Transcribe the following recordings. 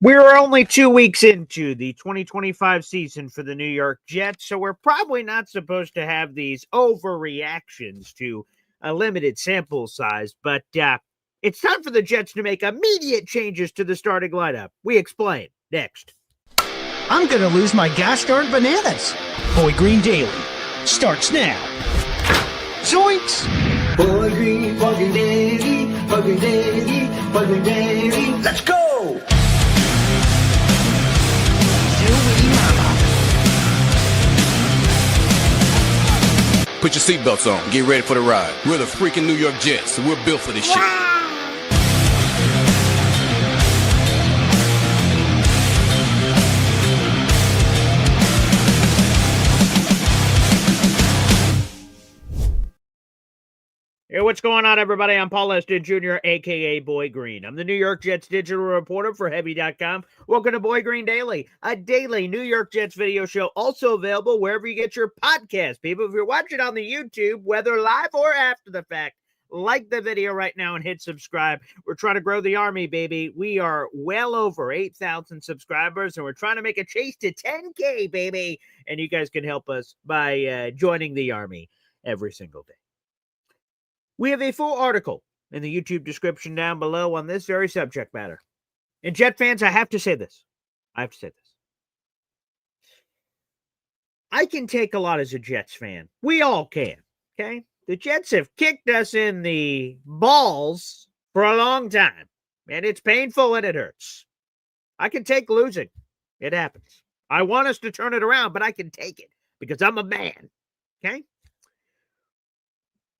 We're only 2 weeks into the 2025 season for the New York Jets, so we're probably not supposed to have these overreactions to a limited sample size, but it's time for the Jets to make immediate changes to the starting lineup. We explain next. I'm going to lose my gosh-darn bananas. Boy Green Daily starts now. Zoinks! Boy Green Daily, Boy Green Daily, Boy Green Daily. Let's go! Put your seatbelts on. Get ready for the ride. We're the freaking New York Jets, so we're built for this shit. Hey, what's going on, everybody? I'm Paul Eston Jr., a.k.a. Boy Green. I'm the New York Jets digital reporter for Heavy.com. Welcome to Boy Green Daily, a daily New York Jets video show, also available wherever you get your podcast, people. If you're watching on the YouTube, whether live or after the fact, like the video right now and hit subscribe. We're trying to grow the army, baby. We are well over 8,000 subscribers, and we're trying to make a chase to 10K, baby. And you guys can help us by joining the army every single day. We have a full article in the YouTube description down below on this very subject matter. And Jet fans, I have to say this. I can take a lot as a Jets fan. We all can, okay? The Jets have kicked us in the balls for a long time. And it's painful and it hurts. I can take losing. It happens. I want us to turn it around, but I can take it because I'm a man, okay?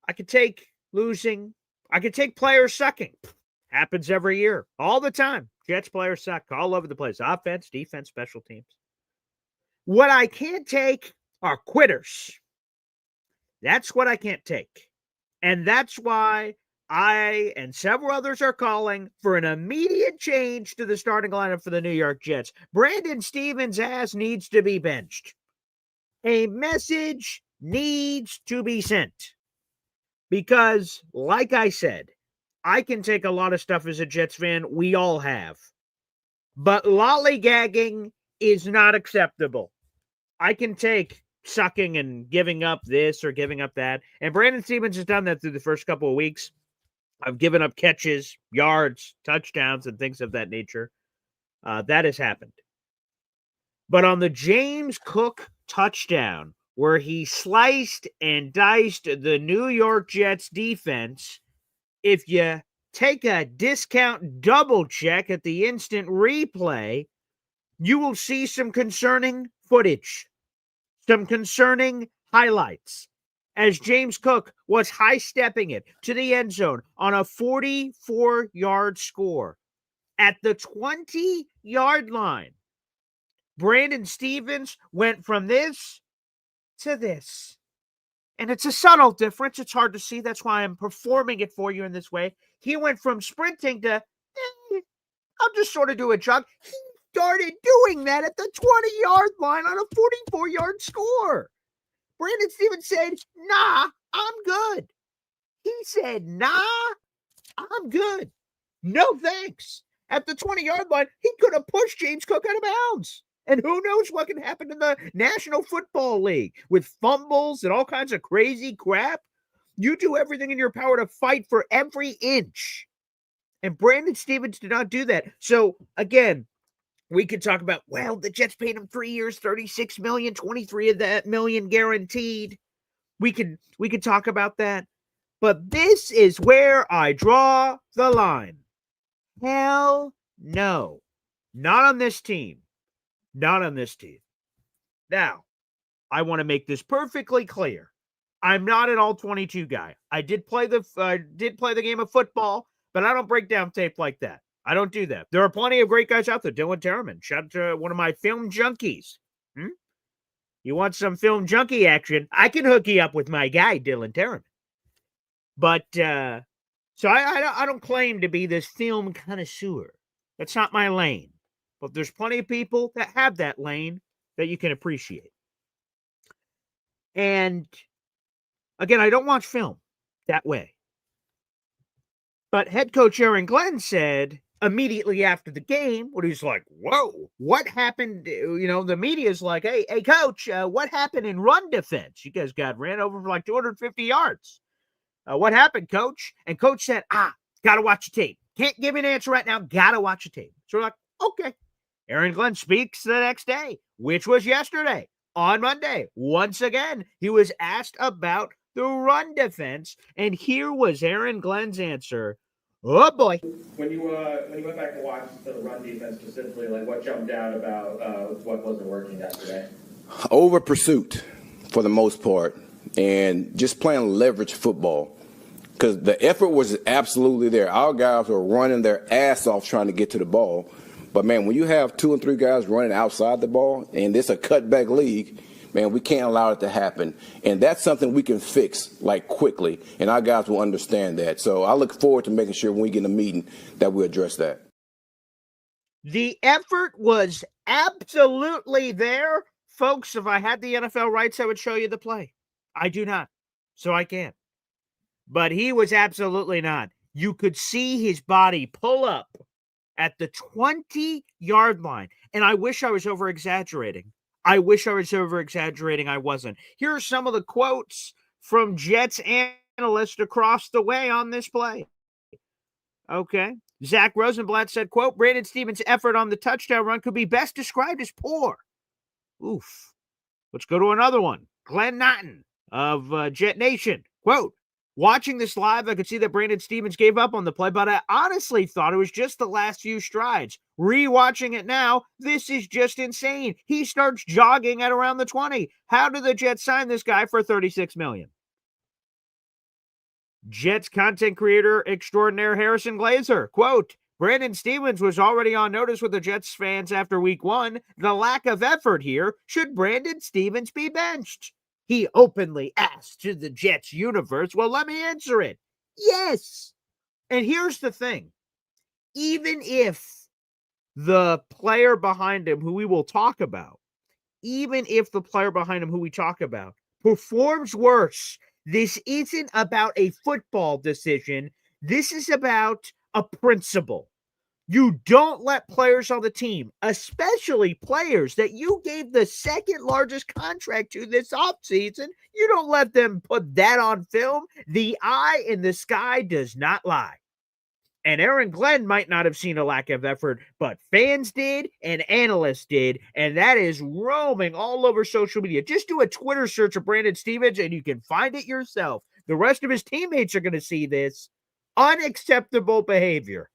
I can take losing. I could take players sucking. Happens every year, all the time. Jets players suck all over the place. Offense, defense, special teams. What I can't take are quitters. That's what I can't take. And that's why I and several others are calling for an immediate change to the starting lineup for the New York Jets. Brandon Stevens' ass needs to be benched. A message needs to be sent. Because, like I said, I can take a lot of stuff as a Jets fan. We all have. But lollygagging is not acceptable. I can take sucking and giving up this or giving up that. And Brandon Stevens has done that through the first couple of weeks. I've given up catches, yards, touchdowns, and things of that nature. That has happened. But on the James Cook touchdown, where he sliced and diced the New York Jets defense, if you take a discount double check at the instant replay, you will see some concerning footage, some concerning highlights, as James Cook was high-stepping it to the end zone on a 44-yard score. At the 20-yard line, Brandon Stevens went from this to this. And it's a subtle difference. It's hard to see. That's why I'm performing it for you in this way. He went from sprinting to, I'll just sort of do a jog. He started doing that at the 20-yard line on a 44-yard score. Brandon Stevens said, nah, I'm good. He said, nah, I'm good. No thanks. At the 20-yard line, he could have pushed James Cook out of bounds. And who knows what can happen in the National Football League with fumbles and all kinds of crazy crap. You do everything in your power to fight for every inch. And Brandon Stevens did not do that. So, again, we could talk about, well, the Jets paid him 3 years, $36 million, 23 of that million guaranteed. We could talk about that. But this is where I draw the line. Hell no. Not on this team. Not on this team. Now, I want to make this perfectly clear. I'm not an all-22 guy. I did play the game of football, but I don't break down tape like that. I don't do that. There are plenty of great guys out there. Dylan Terraman, shout out to one of my film junkies. You want some film junkie action? I can hook you up with my guy, Dylan Terraman. But, so I don't claim to be this film connoisseur. That's not my lane. But there's plenty of people that have that lane that you can appreciate. And again, I don't watch film that way. But head coach Aaron Glenn said immediately after the game, when he's like, whoa, what happened? The media's like, hey, coach, what happened in run defense? You guys got ran over for like 250 yards. What happened, coach? And coach said, gotta watch the tape. Can't give me an answer right now. Gotta watch the tape. So we're like, okay. Aaron Glenn speaks the next day, which was yesterday. On Monday, once again, he was asked about the run defense, and here was Aaron Glenn's answer. Oh boy. When you went back to watch the run defense specifically, like what jumped out about what wasn't working yesterday? Over pursuit for the most part, and just playing leverage football. Because the effort was absolutely there. Our guys were running their ass off trying to get to the ball. But, man, when you have 2 and 3 guys running outside the ball, and it's a cutback league, man, we can't allow it to happen. And that's something we can fix, like, quickly. And our guys will understand that. So I look forward to making sure when we get in a meeting that we address that. The effort was absolutely there. Folks, if I had the NFL rights, I would show you the play. I do not, so I can't. But he was absolutely not. You could see his body pull up at the 20-yard line. And I wish I was over-exaggerating. I wasn't. Here are some of the quotes from Jets analysts across the way on this play. Okay. Zach Rosenblatt said, quote, Brandon Stevens' effort on the touchdown run could be best described as poor. Oof. Let's go to another one. Glenn Naughton of Jet Nation. Quote, watching this live, I could see that Brandon Stevens gave up on the play, but I honestly thought it was just the last few strides. Rewatching it now, this is just insane. He starts jogging at around the 20. How do the Jets sign this guy for $36 million? Jets content creator extraordinaire Harrison Glazer, quote, Brandon Stevens was already on notice with the Jets fans after week 1. The lack of effort here. Should Brandon Stevens be benched? He openly asked to the Jets universe. Well, let me answer it. Yes. And here's the thing. Even if the player behind him, who we will talk about, performs worse, this isn't about a football decision. This is about a principle. You don't let players on the team, especially players that you gave the second largest contract to this offseason, you don't let them put that on film. The eye in the sky does not lie. And Aaron Glenn might not have seen a lack of effort, but fans did and analysts did, and that is roaming all over social media. Just do a Twitter search of Brandon Stevens, and you can find it yourself. The rest of his teammates are going to see this. Unacceptable behavior.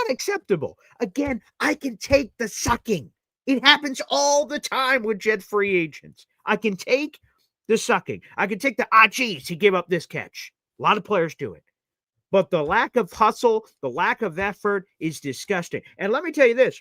Unacceptable. Again, I can take the sucking. It happens all the time with Jet free agents. I can take the sucking. I can take the, geez, he gave up this catch. A lot of players do it. But the lack of hustle, the lack of effort is disgusting. And let me tell you this.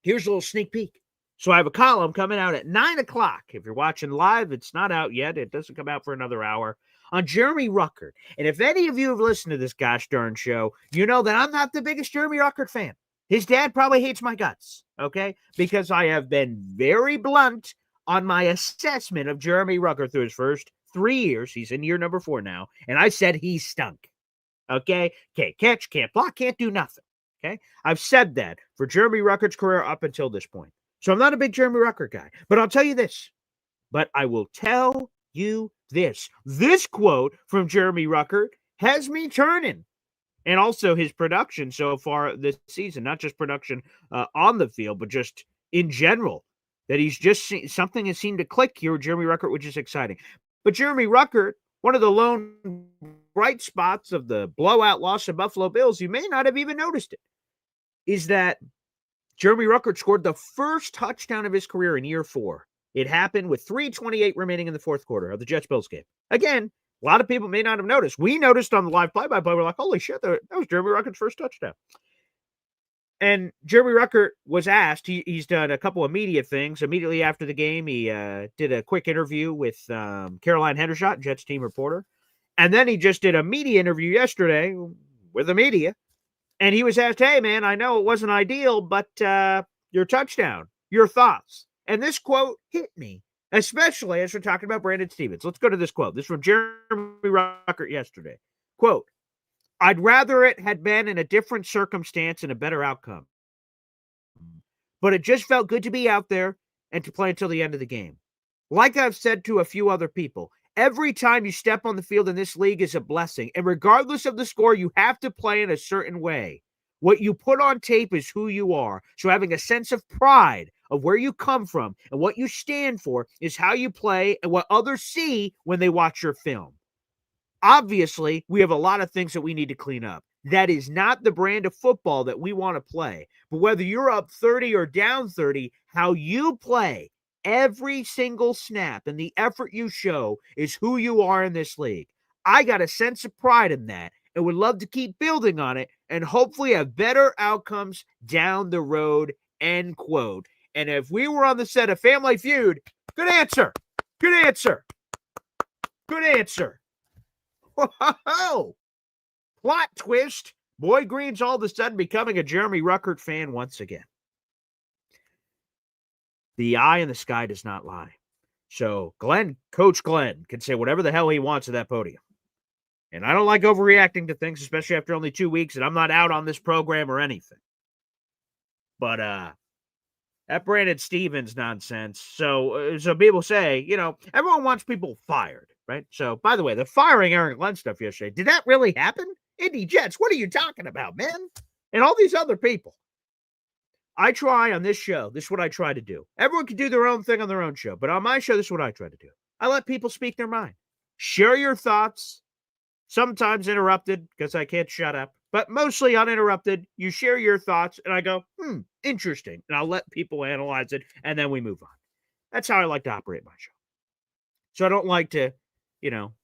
Here's a little sneak peek. So I have a column coming out at 9 o'clock. If you're watching live, it's not out yet. It doesn't come out for another hour. On Jeremy Rucker. And if any of you have listened to this gosh darn show, you know that I'm not the biggest Jeremy Rucker fan. His dad probably hates my guts, okay? Because I have been very blunt on my assessment of Jeremy Rucker through his first 3 years. He's in year number 4 now. And I said he stunk, okay? Can't catch, can't block, can't do nothing, okay? I've said that for Jeremy Rucker's career up until this point. So I'm not a big Jeremy Rucker guy. But I'll tell you this. But I will tell you this. This quote from Jeremy Rucker has me turning. And also his production so far this season, not just production on the field, but just in general, that he's just something has seemed to click here with Jeremy Rucker, which is exciting. But Jeremy Rucker, one of the lone bright spots of the blowout loss of Buffalo Bills, you may not have even noticed it, is that Jeremy Rucker scored the first touchdown of his career in year 4. It happened with 3:28 remaining in the fourth quarter of the Jets-Bills game. Again, a lot of people may not have noticed. We noticed on the live play-by-play. We're like, holy shit, that was Jeremy Rucker's first touchdown. And Jeremy Rucker was asked, he's done a couple of media things. Immediately after the game, he did a quick interview with Caroline Hendershot, Jets team reporter. And then he just did a media interview yesterday with the media. And he was asked, hey, man, I know it wasn't ideal, but your touchdown, your thoughts. And this quote hit me, especially as we're talking about Brandon Stevens. Let's go to this quote. This is from Jeremy Rucker yesterday. Quote, I'd rather it had been in a different circumstance and a better outcome. But it just felt good to be out there and to play until the end of the game. Like I've said to a few other people, every time you step on the field in this league is a blessing. And regardless of the score, you have to play in a certain way. What you put on tape is who you are. So having a sense of pride of where you come from and what you stand for is how you play and what others see when they watch your film. Obviously, we have a lot of things that we need to clean up. That is not the brand of football that we want to play. But whether you're up 30 or down 30, how you play every single snap and the effort you show is who you are in this league. I got a sense of pride in that and would love to keep building on it and hopefully have better outcomes down the road, end quote. And if we were on the set of Family Feud, good answer. Good answer. Good answer. Whoa! Plot twist. Boy Green's all of a sudden becoming a Jeremy Rucker fan once again. The eye in the sky does not lie. So Coach Glenn can say whatever the hell he wants at that podium. And I don't like overreacting to things, especially after only 2 weeks, and I'm not out on this program or anything. But that Brandon Stevens nonsense. So people say, everyone wants people fired, right? So, by the way, the firing Aaron Glenn stuff yesterday, did that really happen? Indy Jets, what are you talking about, man? And all these other people. I try on this show, this is what I try to do. Everyone can do their own thing on their own show, but on my show, this is what I try to do. I let people speak their mind. Share your thoughts, sometimes interrupted because I can't shut up, but mostly uninterrupted. You share your thoughts, and I go, interesting. And I'll let people analyze it, and then we move on. That's how I like to operate my show. So I don't like to,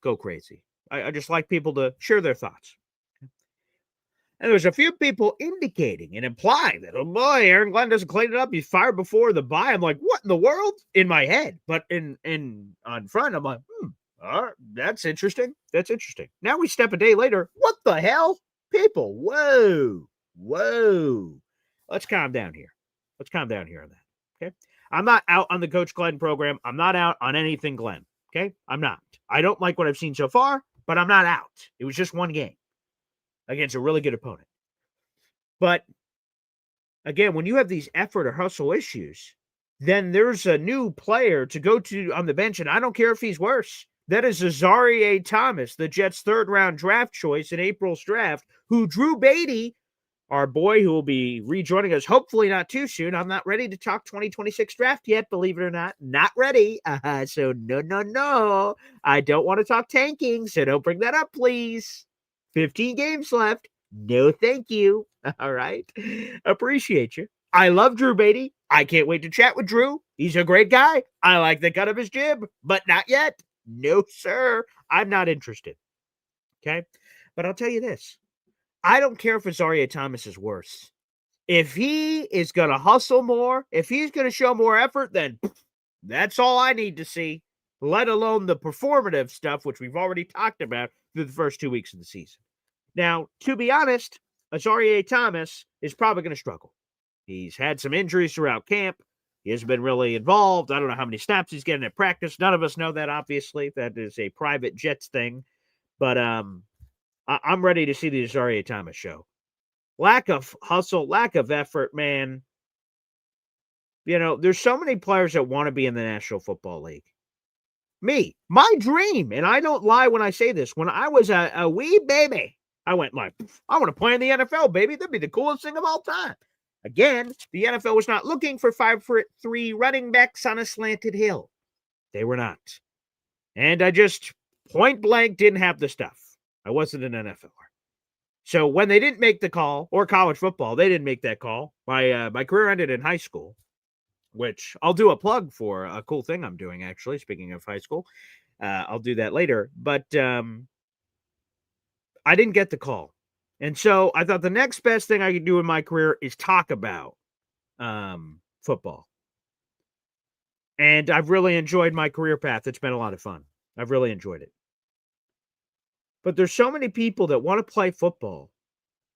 go crazy. I just like people to share their thoughts. And there's a few people indicating and implying that, oh boy, Aaron Glenn doesn't clean it up. He's fired before the bye. I'm like, what in the world? In my head. But on front, I'm like, all right, that's interesting. That's interesting. Now we step a day later. What the hell? People, whoa. Let's calm down here. Let's calm down here on that. Okay. I'm not out on the Coach Glenn program. I'm not out on anything Glenn. Okay. I'm not. I don't like what I've seen so far, but I'm not out. It was just one game against a really good opponent. But again, when you have these effort or hustle issues, then there's a new player to go to on the bench, and I don't care if he's worse. That is Azareye'h Thomas, the Jets' third-round draft choice in April's draft, who Drew Beatty, our boy who will be rejoining us, hopefully not too soon. I'm not ready to talk 2026 draft yet, believe it or not. Not ready. So no. I don't want to talk tanking, so don't bring that up, please. 15 games left. No, thank you. All right. Appreciate you. I love Drew Beatty. I can't wait to chat with Drew. He's a great guy. I like the cut of his jib, but not yet. No, sir. I'm not interested. Okay. But I'll tell you this. I don't care if Azareye'h Thomas is worse. If he is going to hustle more, if he's going to show more effort, then that's all I need to see, let alone the performative stuff, which we've already talked about through the first 2 weeks of the season. Now, to be honest, Azareye'h Thomas is probably going to struggle. He's had some injuries throughout camp. He hasn't been really involved. I don't know how many snaps he's getting at practice. None of us know that, obviously. That is a private Jets thing. But I'm ready to see the Azareye'h Thomas show. Lack of hustle, lack of effort, man. There's so many players that want to be in the National Football League. Me, my dream, and I don't lie when I say this, when I was a wee baby, I went like, I want to play in the NFL, baby. That'd be the coolest thing of all time. Again, the NFL was not looking for 5'3" running backs on a slanted hill. They were not. And I just point blank didn't have the stuff. I wasn't an NFLer. So when they didn't make the call, or college football, they didn't make that call. My career ended in high school, which I'll do a plug for a cool thing I'm doing, actually, speaking of high school. I'll do that later. But I didn't get the call. And so I thought the next best thing I could do in my career is talk about football. And I've really enjoyed my career path. It's been a lot of fun. I've really enjoyed it. But there's so many people that want to play football,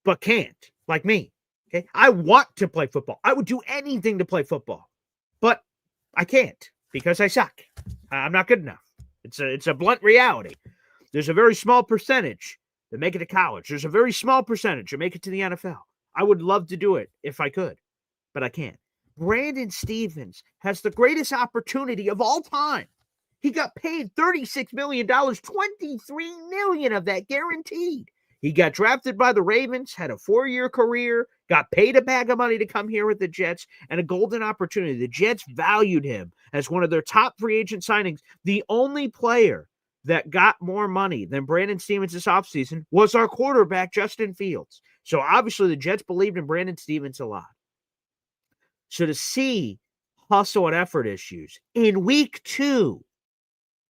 but can't, like me. Okay, I want to play football. I would do anything to play football, but I can't because I suck. I'm not good enough. It's a blunt reality. There's a very small percentage that make it to college. There's a very small percentage that make it to the NFL. I would love to do it if I could, but I can't. Brandon Stephens has the greatest opportunity of all time. He got paid $36 million, $23 million of that guaranteed. He got drafted by the Ravens, had a 4-year career, got paid a bag of money to come here with the Jets, and a golden opportunity. The Jets valued him as one of their top free agent signings. The only player that got more money than Brandon Stephens this offseason was our quarterback, Justin Fields. So obviously the Jets believed in Brandon Stephens a lot. So to see hustle and effort issues in week 2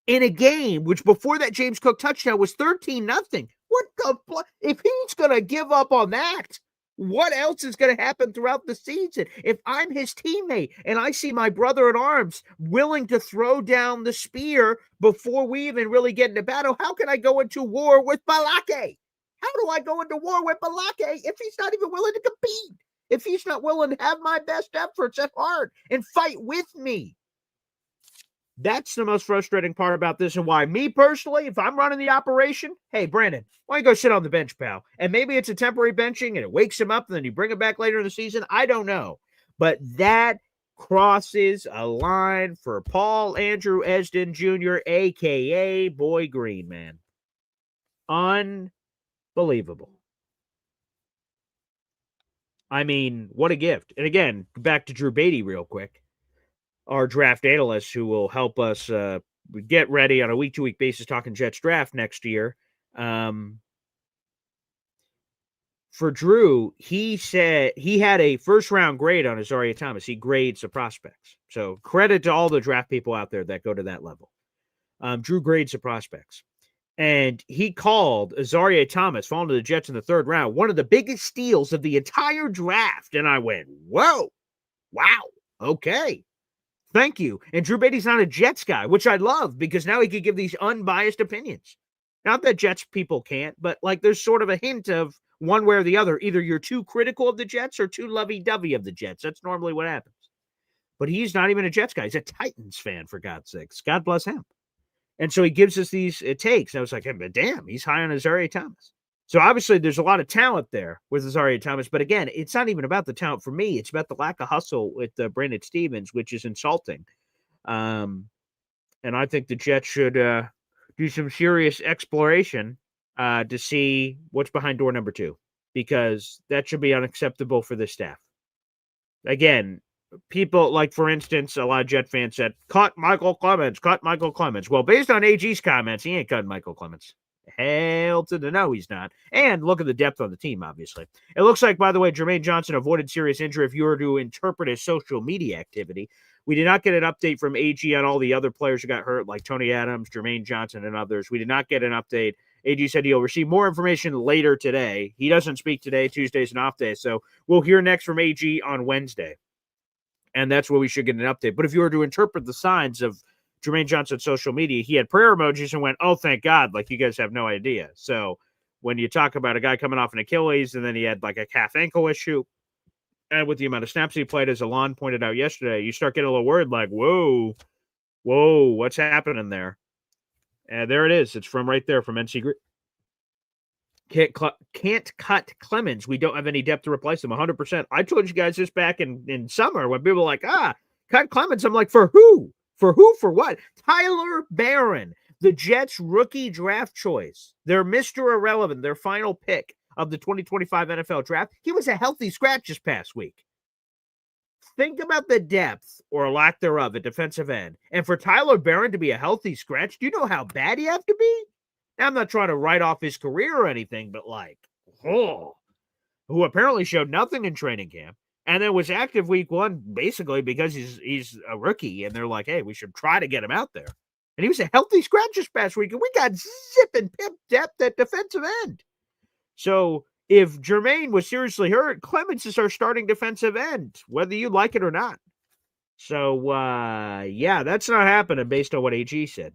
in a game, which before that James Cook touchdown was 13-0. What the, if he's going to give up on that, what else is going to happen throughout the season? If I'm his teammate and I see my brother in arms willing to throw down the spear before we even really get into battle, how can I go into war with Balake? How do I go into war with Balake if he's not even willing to compete? If he's not willing to have my best efforts at heart and fight with me? That's the most frustrating part about this, and why me personally, if I'm running the operation, hey, Brandon, why don't you go sit on the bench, pal? And maybe it's a temporary benching and it wakes him up and then you bring him back later in the season. I don't know. But that crosses a line for Paul Andrew Esden Jr., a.k.a. Boy Green, man. Unbelievable. I mean, what a gift. And again, back to Drew Beatty real quick, our draft analyst who will help us get ready on a week-to-week basis talking Jets draft next year. For Drew, he said he had a first-round grade on Azaria Thomas. He grades the prospects. So credit to all the draft people out there that go to that level. Drew grades the prospects. And he called Azaria Thomas, falling to the Jets in the 3rd round, one of the biggest steals of the entire draft. And I went, whoa, wow, okay. Thank you. And Drew Beatty's not a Jets guy, which I love because now he could give these unbiased opinions. Not that Jets people can't, but like there's sort of a hint of one way or the other. Either you're too critical of the Jets or too lovey-dovey of the Jets. That's normally what happens. But he's not even a Jets guy. He's a Titans fan, for God's sakes. God bless him. And so he gives us these takes. And I was like, hey, but damn, he's high on Azaria Thomas. So obviously there's a lot of talent there with Azaria Thomas. But again, it's not even about the talent for me. It's about the lack of hustle with Brandon Stephens, which is insulting. And I think the Jets should do some serious exploration to see what's behind door number 2, because that should be unacceptable for the staff. Again, people like, for instance, a lot of Jet fans said, cut Michael Clemens. Well, based on AG's comments, he ain't cutting Michael Clemens. Hell to the no, he's not. And look at the depth on the team, obviously. It looks like, by the way, Jermaine Johnson avoided serious injury if you were to interpret his social media activity. We did not get an update from AG on all the other players who got hurt, like Tony Adams, Jermaine Johnson, and others. We did not get an update. AG said he'll receive more information later today. He doesn't speak today. Tuesday's an off day, so we'll hear next from AG on Wednesday. And that's where we should get an update. But if you were to interpret the signs of Jermaine Johnson's social media, he had prayer emojis and went, oh, thank God, like you guys have no idea. So when you talk about a guy coming off an Achilles and then he had like a calf ankle issue, and with the amount of snaps he played, as Alon pointed out yesterday, you start getting a little worried like, whoa, what's happening there? And there it is. It's from right there from NC Green. Can't cut Clemens. We don't have any depth to replace him. 100%. I told you guys this back in summer when people were like, cut Clemens. I'm like, for who? For who? For what? Tyler Barron, the Jets rookie draft choice. Their Mr. Irrelevant, their final pick of the 2025 NFL draft. He was a healthy scratch this past week. Think about the depth or lack thereof at defensive end. And for Tyler Barron to be a healthy scratch, do you know how bad you have to be? Now, I'm not trying to write off his career or anything, but like, who apparently showed nothing in training camp and then was active week 1 basically because he's a rookie. And they're like, hey, we should try to get him out there. And he was a healthy scratch this past week. And we got zip and pip depth at defensive end. So if Jermaine was seriously hurt, Clemens is our starting defensive end, whether you like it or not. So, yeah, that's not happening based on what AG said.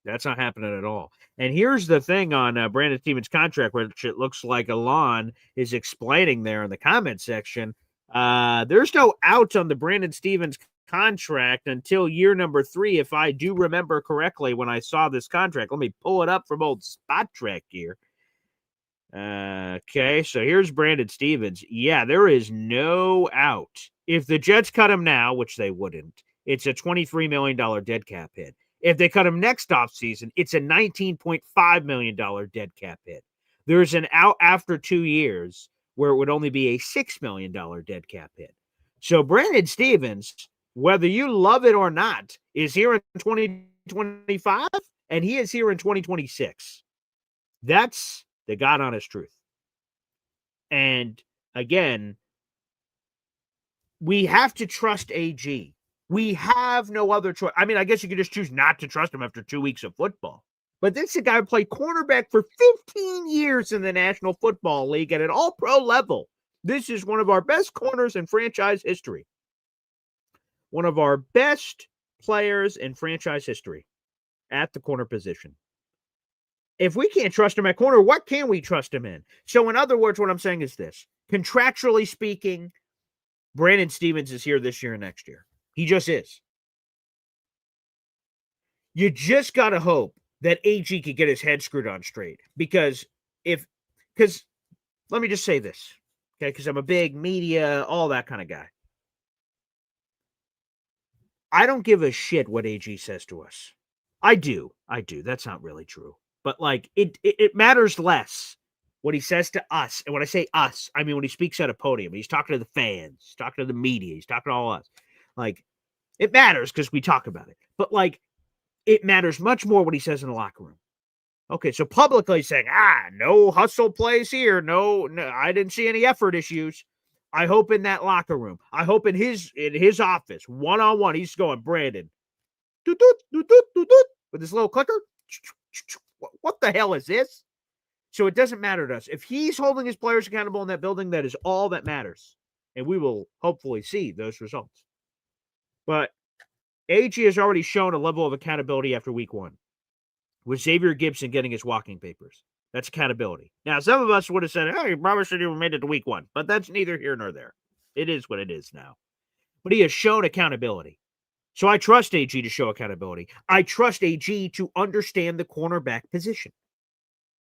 That's not happening at all. And here's the thing on Brandon Stephens' contract, which it looks like Alon is explaining there in the comment section. There's no out on the Brandon Stephens contract until year number 3, if I do remember correctly when I saw this contract. Let me pull it up from old Spot Track here. Okay, so here's Brandon Stevens. Yeah, there is no out. If the Jets cut him now, which they wouldn't, it's a $23 million dead cap hit. If they cut him next offseason, it's a $19.5 million dead cap hit. There's an out after 2 years where it would only be a $6 million dead cap hit. So Brandon Stevens, whether you love it or not, is here in 2025, and he is here in 2026. That's the God honest truth. And again, we have to trust AG. We have no other choice. I mean, I guess you could just choose not to trust him after 2 weeks of football. But this is a guy who played cornerback for 15 years in the National Football League at an all-pro level. This is one of our best corners in franchise history. One of our best players in franchise history at the corner position. If we can't trust him at corner, what can we trust him in? So in other words, what I'm saying is this. Contractually speaking, Brandon Stevens is here this year and next year. He just is. You just got to hope that AG could get his head screwed on straight. Because let me just say this, okay? Because I'm a big media, all that kind of guy. I don't give a shit what AG says to us. I do. That's not really true. But like it matters less what he says to us. And when I say us, I mean when he speaks at a podium, he's talking to the fans, he's talking to the media, he's talking to all us. Like, it matters because we talk about it. But like, it matters much more what he says in the locker room. Okay, so publicly saying, no hustle plays here. No, I didn't see any effort issues. I hope in that locker room. I hope in his office, one-on-one, he's going, Brandon, doot, doot, doot, doot, doot, doot, with this little clicker. What the hell is this? So it doesn't matter to us. If he's holding his players accountable in that building, that is all that matters. And we will hopefully see those results. But AG has already shown a level of accountability after week 1 with Xavier Gibson getting his walking papers. That's accountability. Now, some of us would have said, he probably should have made it to week 1. But that's neither here nor there. It is what it is now. But he has shown accountability. So I trust AG to show accountability. I trust AG to understand the cornerback position.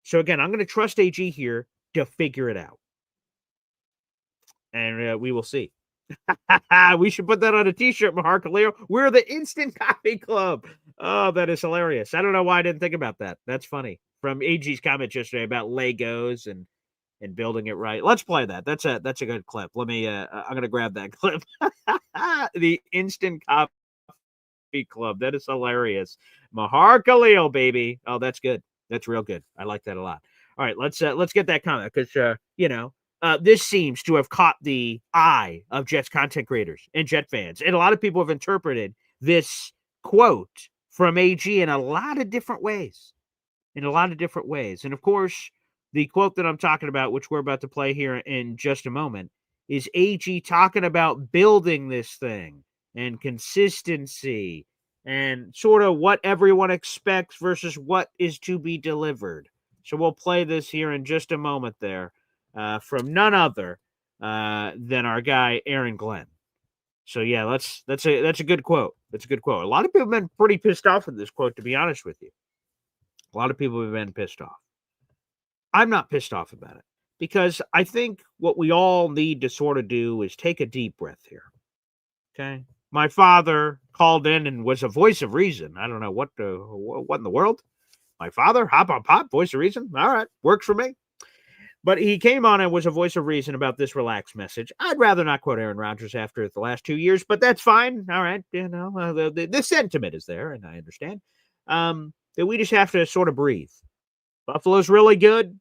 So again, I'm going to trust AG here to figure it out. And we will see. We should put that on a t-shirt, Mahar Khalil. We're the Instant Coffee Club. Oh, that is hilarious. I don't know why I didn't think about that. That's funny. From AG's comment yesterday about Legos and building it right. Let's play that. That's a good clip. Let me I'm going to grab that clip. The Instant Coffee Club. That is hilarious. Mahar Khalil, baby. Oh, that's good. That's real good. I like that a lot. All right, let's get that comment because this seems to have caught the eye of Jets content creators and Jet fans, and a lot of people have interpreted this quote from AG in a lot of different ways. And of course, the quote that I'm talking about, which we're about to play here in just a moment, is AG talking about building this thing and consistency and sort of what everyone expects versus what is to be delivered. So we'll play this here in just a moment there from none other than our guy, Aaron Glenn. So yeah, that's a good quote. That's a good quote. A lot of people have been pretty pissed off with this quote, to be honest with you. A lot of people have been pissed off. I'm not pissed off about it because I think what we all need to sort of do is take a deep breath here. Okay. My father called in and was a voice of reason. I don't know what in the world. My father, hop on pop, voice of reason. All right, works for me. But he came on and was a voice of reason about this relaxed message. I'd rather not quote Aaron Rodgers after the last 2 years, but that's fine. All right, the sentiment is there, and I understand that we just have to sort of breathe. Buffalo's really good.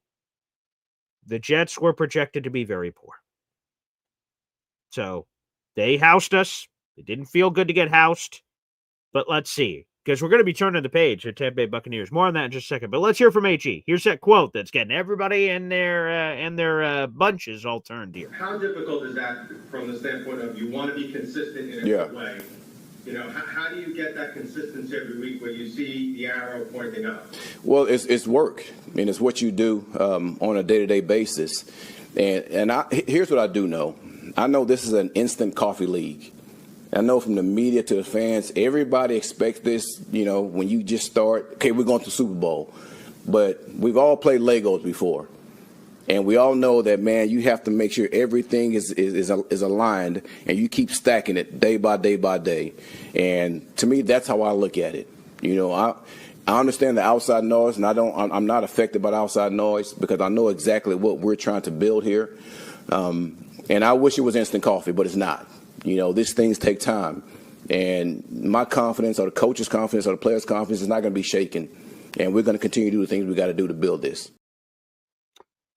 The Jets were projected to be very poor. So they housed us. It didn't feel good to get housed, but let's see. Because we're going to be turning the page at Tampa Bay Buccaneers. More on that in just a second. But let's hear from AG. Here's that quote that's getting everybody in their bunches all turned here. How difficult is that from the standpoint of you want to be consistent in a good way? How do you get that consistency every week when you see the arrow pointing up? Well, it's work. I mean, it's what you do on a day-to-day basis. And here's what I do know. I know this is an instant coffee league. I know from the media to the fans, everybody expects this, when you just start, okay, we're going to the Super Bowl. But we've all played Legos before. And we all know that, man, you have to make sure everything is aligned, and you keep stacking it day by day by day. And to me, that's how I look at it. You know, I understand the outside noise, and I'm not affected by the outside noise because I know exactly what we're trying to build here. And I wish it was instant coffee, but it's not. You know, these things take time. And my confidence or the coach's confidence or the player's confidence is not going to be shaken. And we're going to continue to do the things we got to do to build this.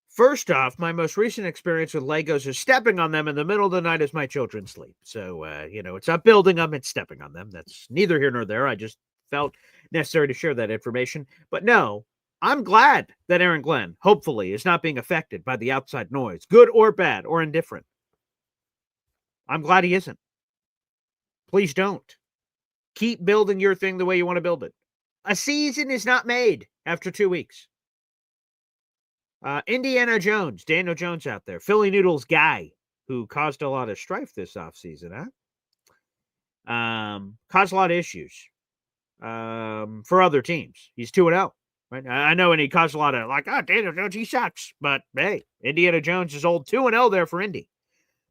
First off, my most recent experience with Legos is stepping on them in the middle of the night as my children sleep. So, it's not building them, it's stepping on them. That's neither here nor there. I just felt necessary to share that information. But no, I'm glad that Aaron Glenn, hopefully, is not being affected by the outside noise, good or bad or indifferent. I'm glad he isn't. Please don't. Keep building your thing the way you want to build it. A season is not made after 2 weeks. Indiana Jones, Daniel Jones out there, Philly Noodles guy who caused a lot of strife this offseason, caused a lot of issues for other teams. He's 2-0. Right? I know, and he caused a lot of Daniel Jones, he sucks. But hey, Indiana Jones is old 2-0 there for Indy.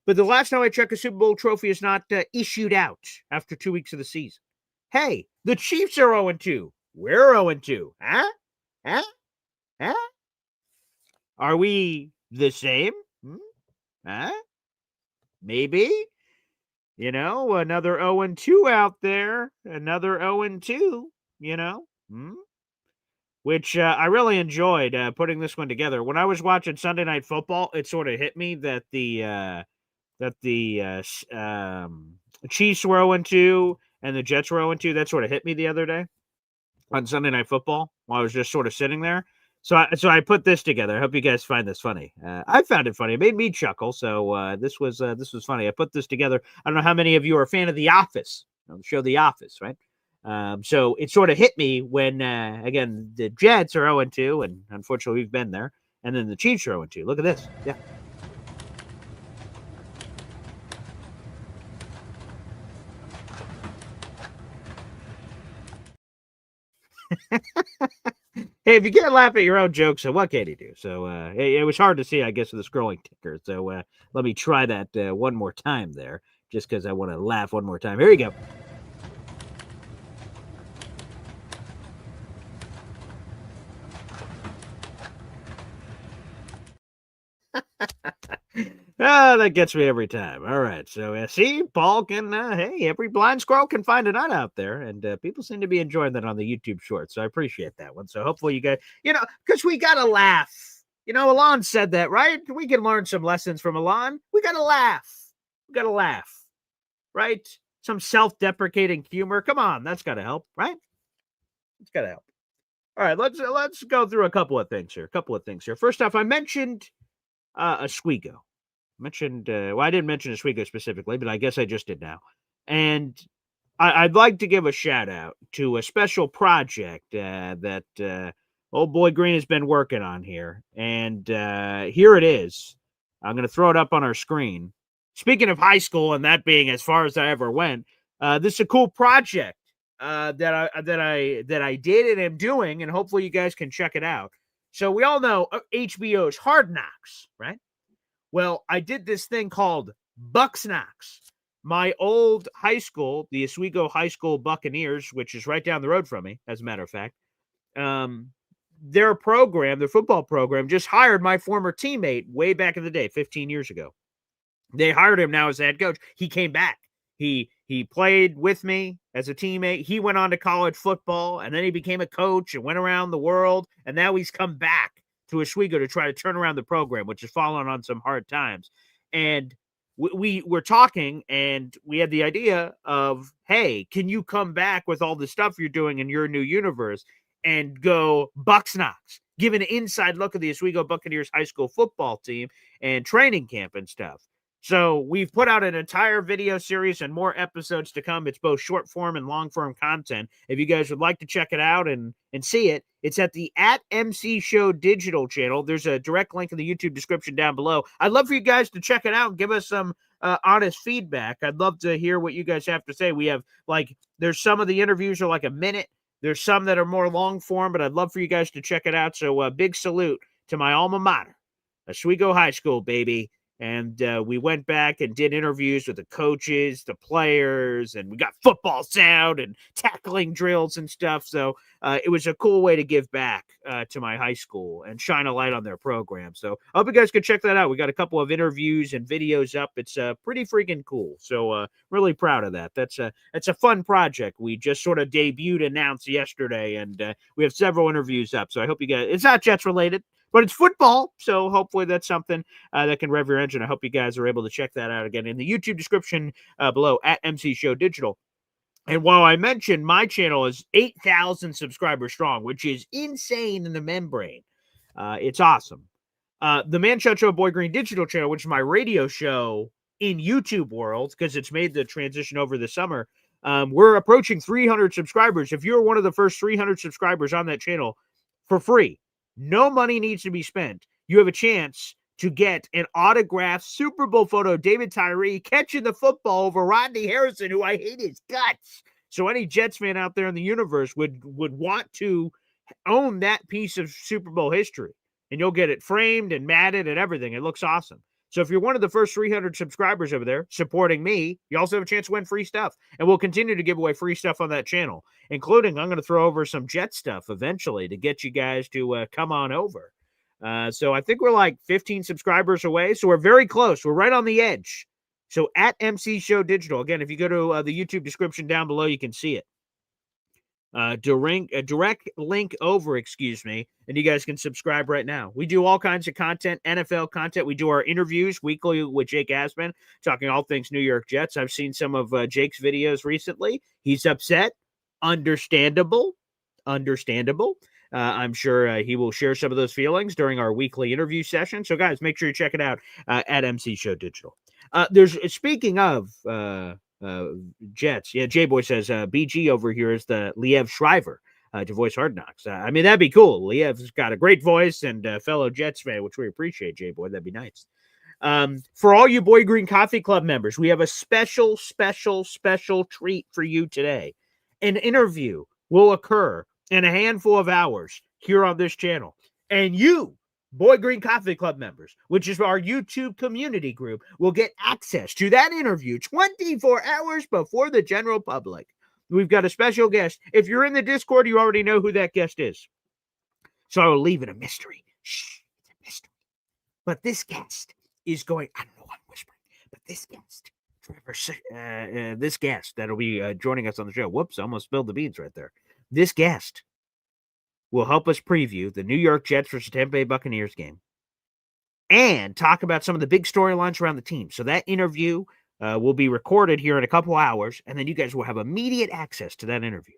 But the last time I checked, a Super Bowl trophy is not issued out after 2 weeks of the season. Hey, the Chiefs are 0-2. We're 0-2. Huh? Are we the same? Huh? Maybe. Another 0-2 out there. Another 0-2, Which I really enjoyed putting this one together. When I was watching Sunday Night Football, it sort of hit me that the Chiefs were 0-2 and the Jets were 0-2. That sort of hit me the other day on Sunday Night Football while I was just sort of sitting there. So I put this together. I hope you guys find this funny. I found it funny. It made me chuckle. So this was funny. I put this together. I don't know how many of you are a fan of The Office. The show The Office, right? So it sort of hit me when again the Jets are 0-2, and unfortunately we've been there. And then the Chiefs are 0-2. Look at this. Yeah. Hey, if you can't laugh at your own jokes, so what can you do? So it was hard to see, I guess, with the scrolling ticker. So let me try that one more time there, just because I want to laugh one more time. Here you go. That gets me every time. All right. So, see, Paul can, hey, every blind squirrel can find a nut out there. And people seem to be enjoying that on the YouTube shorts. So I appreciate that one. So hopefully you guys, because we got to laugh. Alon said that, right? We can learn some lessons from Alon. We got to laugh. Right? Some self-deprecating humor. Come on. That's got to help, right? It's got to help. All right. Let's go through a couple of things here. First off, I mentioned Oswego. I didn't mention Oswego specifically, but I guess I just did now. And I'd like to give a shout out to a special project that old boy Green has been working on here. And here it is. I'm going to throw it up on our screen. Speaking of high school and that being as far as I ever went, this is a cool project that I did and am doing, and hopefully you guys can check it out. So we all know HBO's Hard Knocks, right? Well, I did this thing called Bucks Knocks. My old high school, the Oswego High School Buccaneers, which is right down the road from me, as a matter of fact, their football program, just hired my former teammate way back in the day, 15 years ago. They hired him now as the head coach. He came back. He played with me as a teammate. He went on to college football, and then he became a coach and went around the world, and now he's come back to Oswego to try to turn around the program, which has fallen on some hard times. And we were talking, and we had the idea of, hey, can you come back with all the stuff you're doing in your new universe and go Bucks Knocks, give an inside look at the Oswego Buccaneers high school football team and training camp and stuff. So we've put out an entire video series and more episodes to come. It's both short form and long form content. If you guys would like to check it out and see it, it's at the @MC Show digital channel. There's a direct link in the YouTube description down below. I'd love for you guys to check it out and give us some honest feedback. I'd love to hear what you guys have to say. We have there's some of the interviews are like a minute. There's some that are more long form, but I'd love for you guys to check it out. So big salute to my alma mater, Oswego High School, baby. And we went back and did interviews with the coaches, the players, and we got football sound and tackling drills and stuff. So it was a cool way to give back to my high school and shine a light on their program. So I hope you guys can check that out. We got a couple of interviews and videos up. It's pretty freaking cool. So really proud of that. That's a fun project. We just sort of announced yesterday, and we have several interviews up. So I hope you guys, it's not Jets related, but it's football, so hopefully that's something that can rev your engine. I hope you guys are able to check that out again in the YouTube description below at MC Show Digital. And while I mentioned my channel is 8,000 subscribers strong, which is insane in the membrane, it's awesome. The Man Show Show Boy Green Digital channel, which is my radio show in YouTube world, because it's made the transition over the summer, we're approaching 300 subscribers. If you're one of the first 300 subscribers on that channel for free, no money needs to be spent. You have a chance to get an autographed Super Bowl photo of David Tyree catching the football over Rodney Harrison, who I hate his guts. So any Jets fan out there in the universe would want to own that piece of Super Bowl history. And you'll get it framed and matted and everything. It looks awesome. So if you're one of the first 300 subscribers over there supporting me, you also have a chance to win free stuff. And we'll continue to give away free stuff on that channel, including I'm going to throw over some Jet stuff eventually to get you guys to come on over. So I think we're like 15 subscribers away. So we're very close. We're right on the edge. So at MC Show Digital, again, if you go to the YouTube description down below, you can see it. Direct link over, and you guys can subscribe right now. We do all kinds of content, NFL content. We do our interviews weekly with Jake Asman, talking all things New York Jets. I've seen some of Jake's videos recently. He's upset. Understandable. I'm sure he will share some of those feelings during our weekly interview session. So, guys, make sure you check it out at MC Show Digital. Speaking of Jets. Yeah, J-Boy says BG over here is the Liev Shriver to voice Hard Knocks. I mean, that'd be cool. Liev's got a great voice and fellow Jets fan, which we appreciate, J-Boy. That'd be nice. For all you Boy Green Coffee Club members, we have a special treat for you today. An interview will occur in a handful of hours here on this channel. And you, Boy Green Coffee Club members, which is our YouTube community group, will get access to that interview 24 hours before the general public. We've got a special guest. If you're in the Discord, you already know who that guest is. So I will leave it a mystery. Shh, it's a mystery. But this guest is going, I don't know why I'm whispering, but this guest that'll be joining us on the show. Whoops, I almost spilled the beans right there. This guest will help us preview the New York Jets versus Tampa Bay Buccaneers game and talk about some of the big storylines around the team. So that interview will be recorded here in a couple hours, and then you guys will have immediate access to that interview.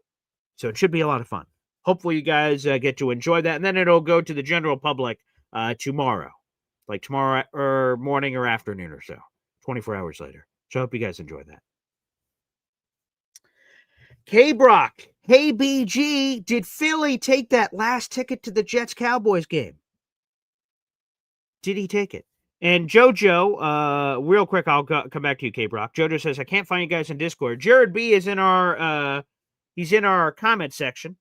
So it should be a lot of fun. Hopefully you guys get to enjoy that, and then it'll go to the general public tomorrow, like tomorrow or morning or afternoon or so, 24 hours later. So I hope you guys enjoy that. K-Brock, hey BG, did Philly take that last ticket to the Jets-Cowboys game? Did he take it? And JoJo, real quick, I'll come back to you, K-Brock. JoJo says, I can't find you guys in Discord. Jared B is in our comment section.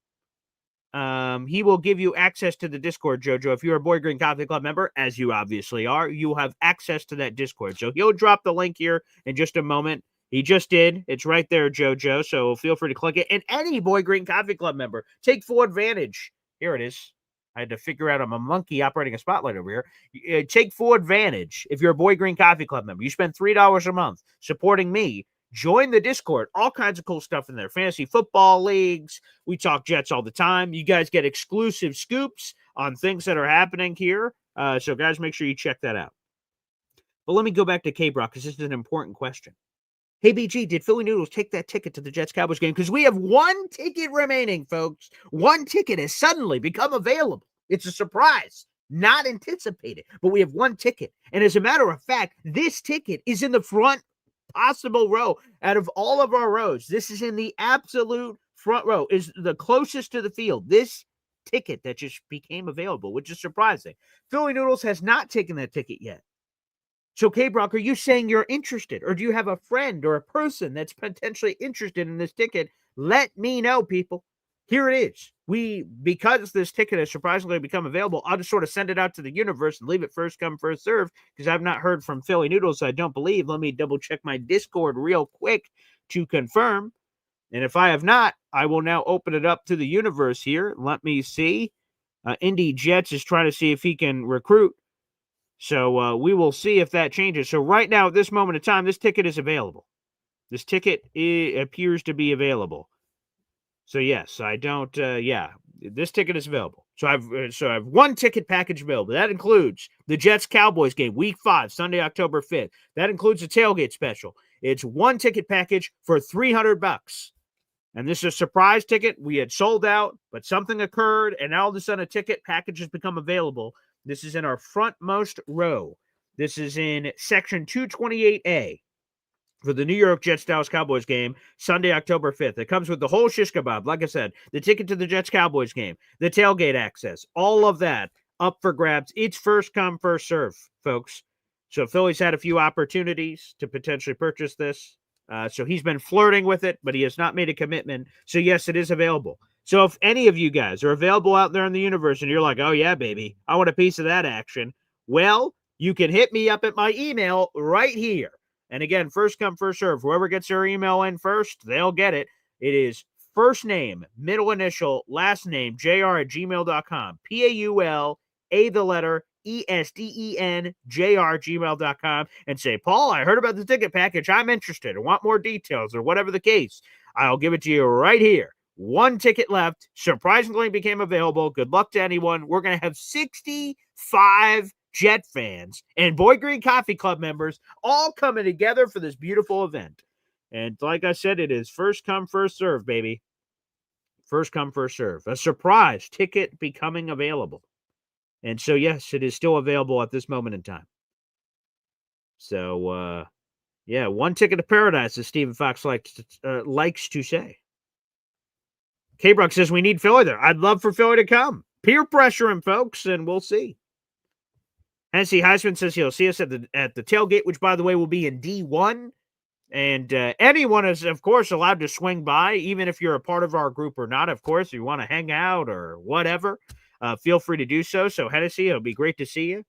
He will give you access to the Discord, JoJo. If you're a Boy Green Coffee Club member, as you obviously are, you have access to that Discord. So he'll drop the link here in just a moment. He just did. It's right there, JoJo, so feel free to click it. And any Boy Green Coffee Club member, take full advantage. Here it is. I had to figure out I'm a monkey operating a spotlight over here. Take full advantage if you're a Boy Green Coffee Club member. You spend $3 a month supporting me. Join the Discord. All kinds of cool stuff in there. Fantasy football leagues. We talk Jets all the time. You guys get exclusive scoops on things that are happening here. So, guys, make sure you check that out. But let me go back to K-Brock because this is an important question. Hey, BG, did Philly Noodles take that ticket to the Jets-Cowboys game? Because we have one ticket remaining, folks. One ticket has suddenly become available. It's a surprise, not anticipated, but we have one ticket. And as a matter of fact, this ticket is in the front possible row out of all of our rows. This is in the absolute front row, is the closest to the field. This ticket that just became available, which is surprising. Philly Noodles has not taken that ticket yet. So, K-Brock, are you saying you're interested, or do you have a friend or a person that's potentially interested in this ticket? Let me know, people. Here it is. because this ticket has surprisingly become available, I'll just sort of send it out to the universe and leave it first come, first serve, because I've not heard from Philly Noodles, I don't believe. Let me double check my Discord real quick to confirm. And if I have not, I will now open it up to the universe here. Let me see. Indy Jets is trying to see if he can recruit. So we will see if that changes. So right now, at this moment in time, this ticket is available. This ticket appears to be available. So yes, I don't. This ticket is available. So I've one ticket package available. That includes the Jets Cowboys game, Week 5, Sunday, October 5th. That includes a tailgate special. It's one ticket package for $300. And this is a surprise ticket. We had sold out, but something occurred, and all of a sudden a ticket package has become available. This is in our frontmost row. This is in section 228A for the New York Jets-Dallas Cowboys game, Sunday, October 5th. It comes with the whole shish kebab. Like I said, the ticket to the Jets-Cowboys game, the tailgate access, all of that up for grabs. It's first come, first serve, folks. So Philly's had a few opportunities to potentially purchase this. So he's been flirting with it, but he has not made a commitment. So yes, it is available. So if any of you guys are available out there in the universe and you're like, oh yeah, baby, I want a piece of that action, well, you can hit me up at my email right here. And again, first come, first serve. Whoever gets their email in first, they'll get it. It is first name, middle initial, last name, jr@gmail.com. PAUL, the letter, ESDENJR@gmail.com, and say, Paul, I heard about the ticket package. I'm interested or want more details or whatever the case. I'll give it to you right here. One ticket left. Surprisingly became available. Good luck to anyone. We're going to have 65 Jet fans and Boy Green Coffee Club members all coming together for this beautiful event. And like I said, it is first come, first serve, baby. First come, first serve. A surprise ticket becoming available. And so, yes, it is still available at this moment in time. So, one ticket to paradise, as Stephen Fox likes to say. K-Brock says we need Philly there. I'd love for Philly to come. Peer pressure him, folks, and we'll see. Hennessy Heisman says he'll see us at the tailgate, which, by the way, will be in D1. And anyone is, of course, allowed to swing by, even if you're a part of our group or not. Of course, if you want to hang out or whatever, feel free to do so. So, Hennessy, it'll be great to see you.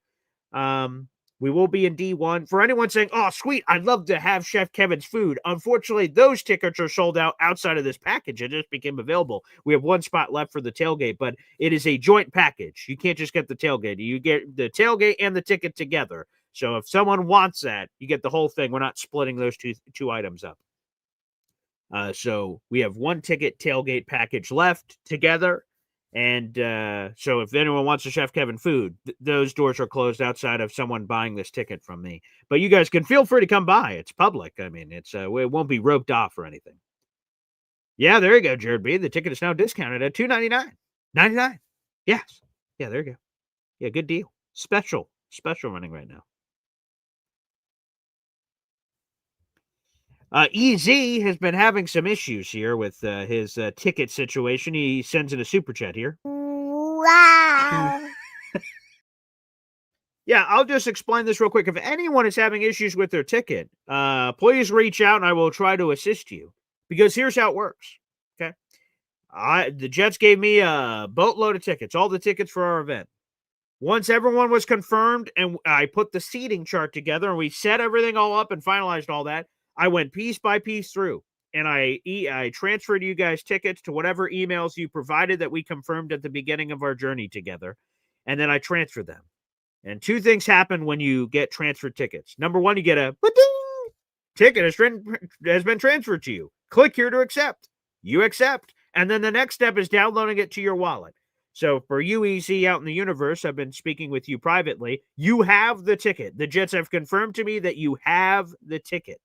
We will be in D1. For anyone saying, oh, sweet, I'd love to have Chef Kevin's food. Unfortunately, those tickets are sold out outside of this package. It just became available. We have one spot left for the tailgate, but it is a joint package. You can't just get the tailgate. You get the tailgate and the ticket together. So if someone wants that, you get the whole thing. We're not splitting those two items up. So we have one ticket tailgate package left together. And so if anyone wants a Chef Kevin food, those doors are closed outside of someone buying this ticket from me. But you guys can feel free to come by. It's public. I mean, it won't be roped off or anything. Yeah, there you go, Jared B. The ticket is now discounted at $299.99. Yes. Yeah, there you go. Yeah, good deal. Special running right now. EZ has been having some issues here with his ticket situation. He sends in a super chat here. Wow. Yeah, I'll just explain this real quick. If anyone is having issues with their ticket, please reach out and I will try to assist you. Because here's how it works. Okay. The Jets gave me a boatload of tickets, all the tickets for our event. Once everyone was confirmed and I put the seating chart together and we set everything all up and finalized all that, I went piece by piece through, and I transferred you guys tickets to whatever emails you provided that we confirmed at the beginning of our journey together, and then I transferred them. And two things happen when you get transferred tickets. Number one, you get a ticket has been transferred to you. Click here to accept. You accept. And then the next step is downloading it to your wallet. So for you, EZ, out in the universe, I've been speaking with you privately. You have the ticket. The Jets have confirmed to me that you have the ticket.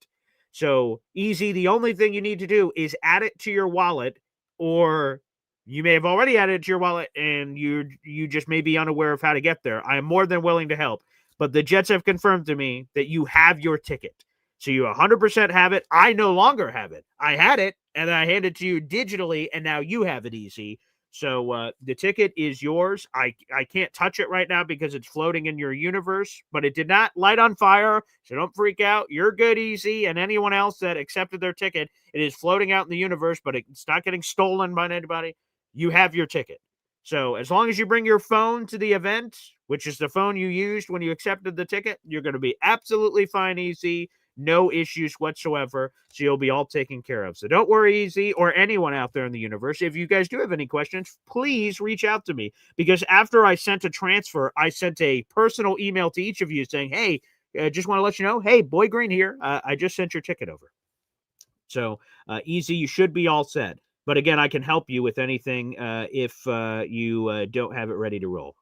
So, easy, the only thing you need to do is add it to your wallet, or you may have already added it to your wallet and you just may be unaware of how to get there. I am more than willing to help. But the Jets have confirmed to me that you have your ticket. So you 100% have it. I no longer have it. I had it, and I handed it to you digitally, and now you have it, EZ. So the ticket is yours. I can't touch it right now because it's floating in your universe, but it did not light on fire, so don't freak out. You're good, EZ, and anyone else that accepted their ticket, it is floating out in the universe, but it's not getting stolen by anybody. you have your ticket. So as long as you bring your phone to the event, which is the phone you used when you accepted the ticket, you're going to be absolutely fine, Easy. No issues whatsoever. So you'll be all taken care of. So don't worry, Easy, or anyone out there in the universe. If you guys do have any questions, please reach out to me. Because after I sent a transfer, I sent a personal email to each of you saying, hey, just want to let you know, hey, Boy Green here. I just sent your ticket over. So Easy, you should be all set. But again, I can help you with anything if you don't have it ready to roll.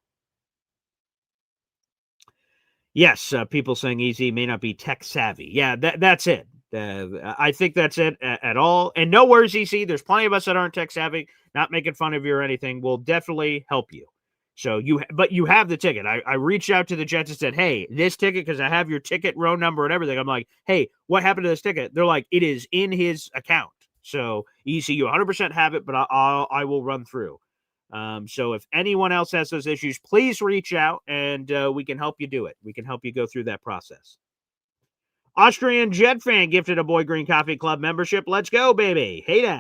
Yes, people saying Easy may not be tech savvy. Yeah, that's it. I think that's it at all. And no worries, Easy. There's plenty of us that aren't tech savvy. Not making fun of you or anything. We'll definitely help you. So but you have the ticket. I reached out to the Jets and said, hey, this ticket, because I have your ticket row number and everything. I'm like, hey, what happened to this ticket? They're like, it is in his account. So Easy, you 100% have it, but I will run through. So if anyone else has those issues, please reach out and we can help you do it. We can help you go through that process. Austrian Jet Fan gifted a Boy Green Coffee Club membership. Let's go, baby. Hey now.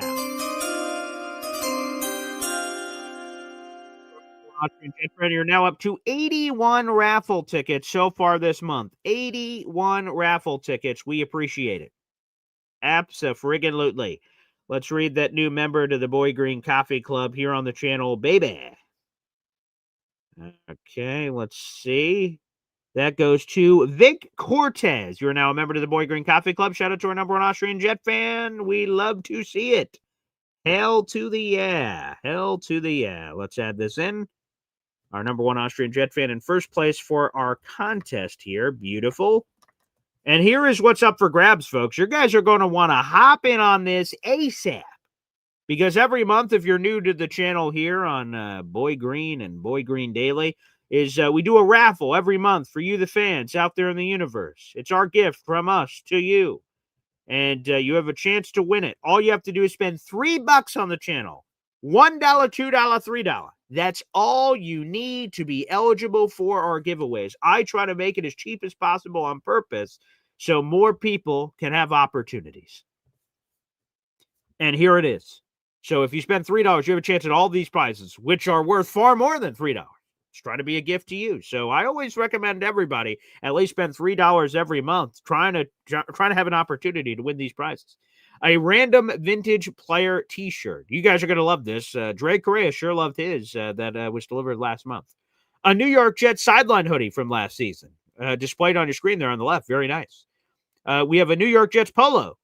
Austrian Jet Fan, you're now up to 81 raffle tickets so far this month. 81 raffle tickets. We appreciate it. Abso-friggin-lutely. Let's read that new member to the Boy Green Coffee Club here on the channel, baby. Okay, let's see. That goes to Vic Cortez. You're now a member to the Boy Green Coffee Club. Shout out to our number one Austrian Jet Fan. We love to see it. Hell to the yeah. Hell to the yeah. Let's add this in. Our number one Austrian Jet Fan in first place for our contest here. Beautiful. And here is what's up for grabs, folks. You guys are going to want to hop in on this ASAP. Because every month, if you're new to the channel here on Boy Green and Boy Green Daily, is we do a raffle every month for you, the fans out there in the universe. It's our gift from us to you. And you have a chance to win it. All you have to do is spend $3 on the channel. $1, $2, $3. That's all you need to be eligible for our giveaways. I try to make it as cheap as possible on purpose so more people can have opportunities. And here it is. So if you spend $3, you have a chance at all these prizes, which are worth far more than $3. It's trying to be a gift to you. So I always recommend everybody at least spend $3 every month trying to have an opportunity to win these prizes. A random vintage player t-shirt. You guys are going to love this. Dre Correa sure loved his that was delivered last month. A New York Jets sideline hoodie from last season. Displayed on your screen there on the left. Very nice. We have a New York Jets polo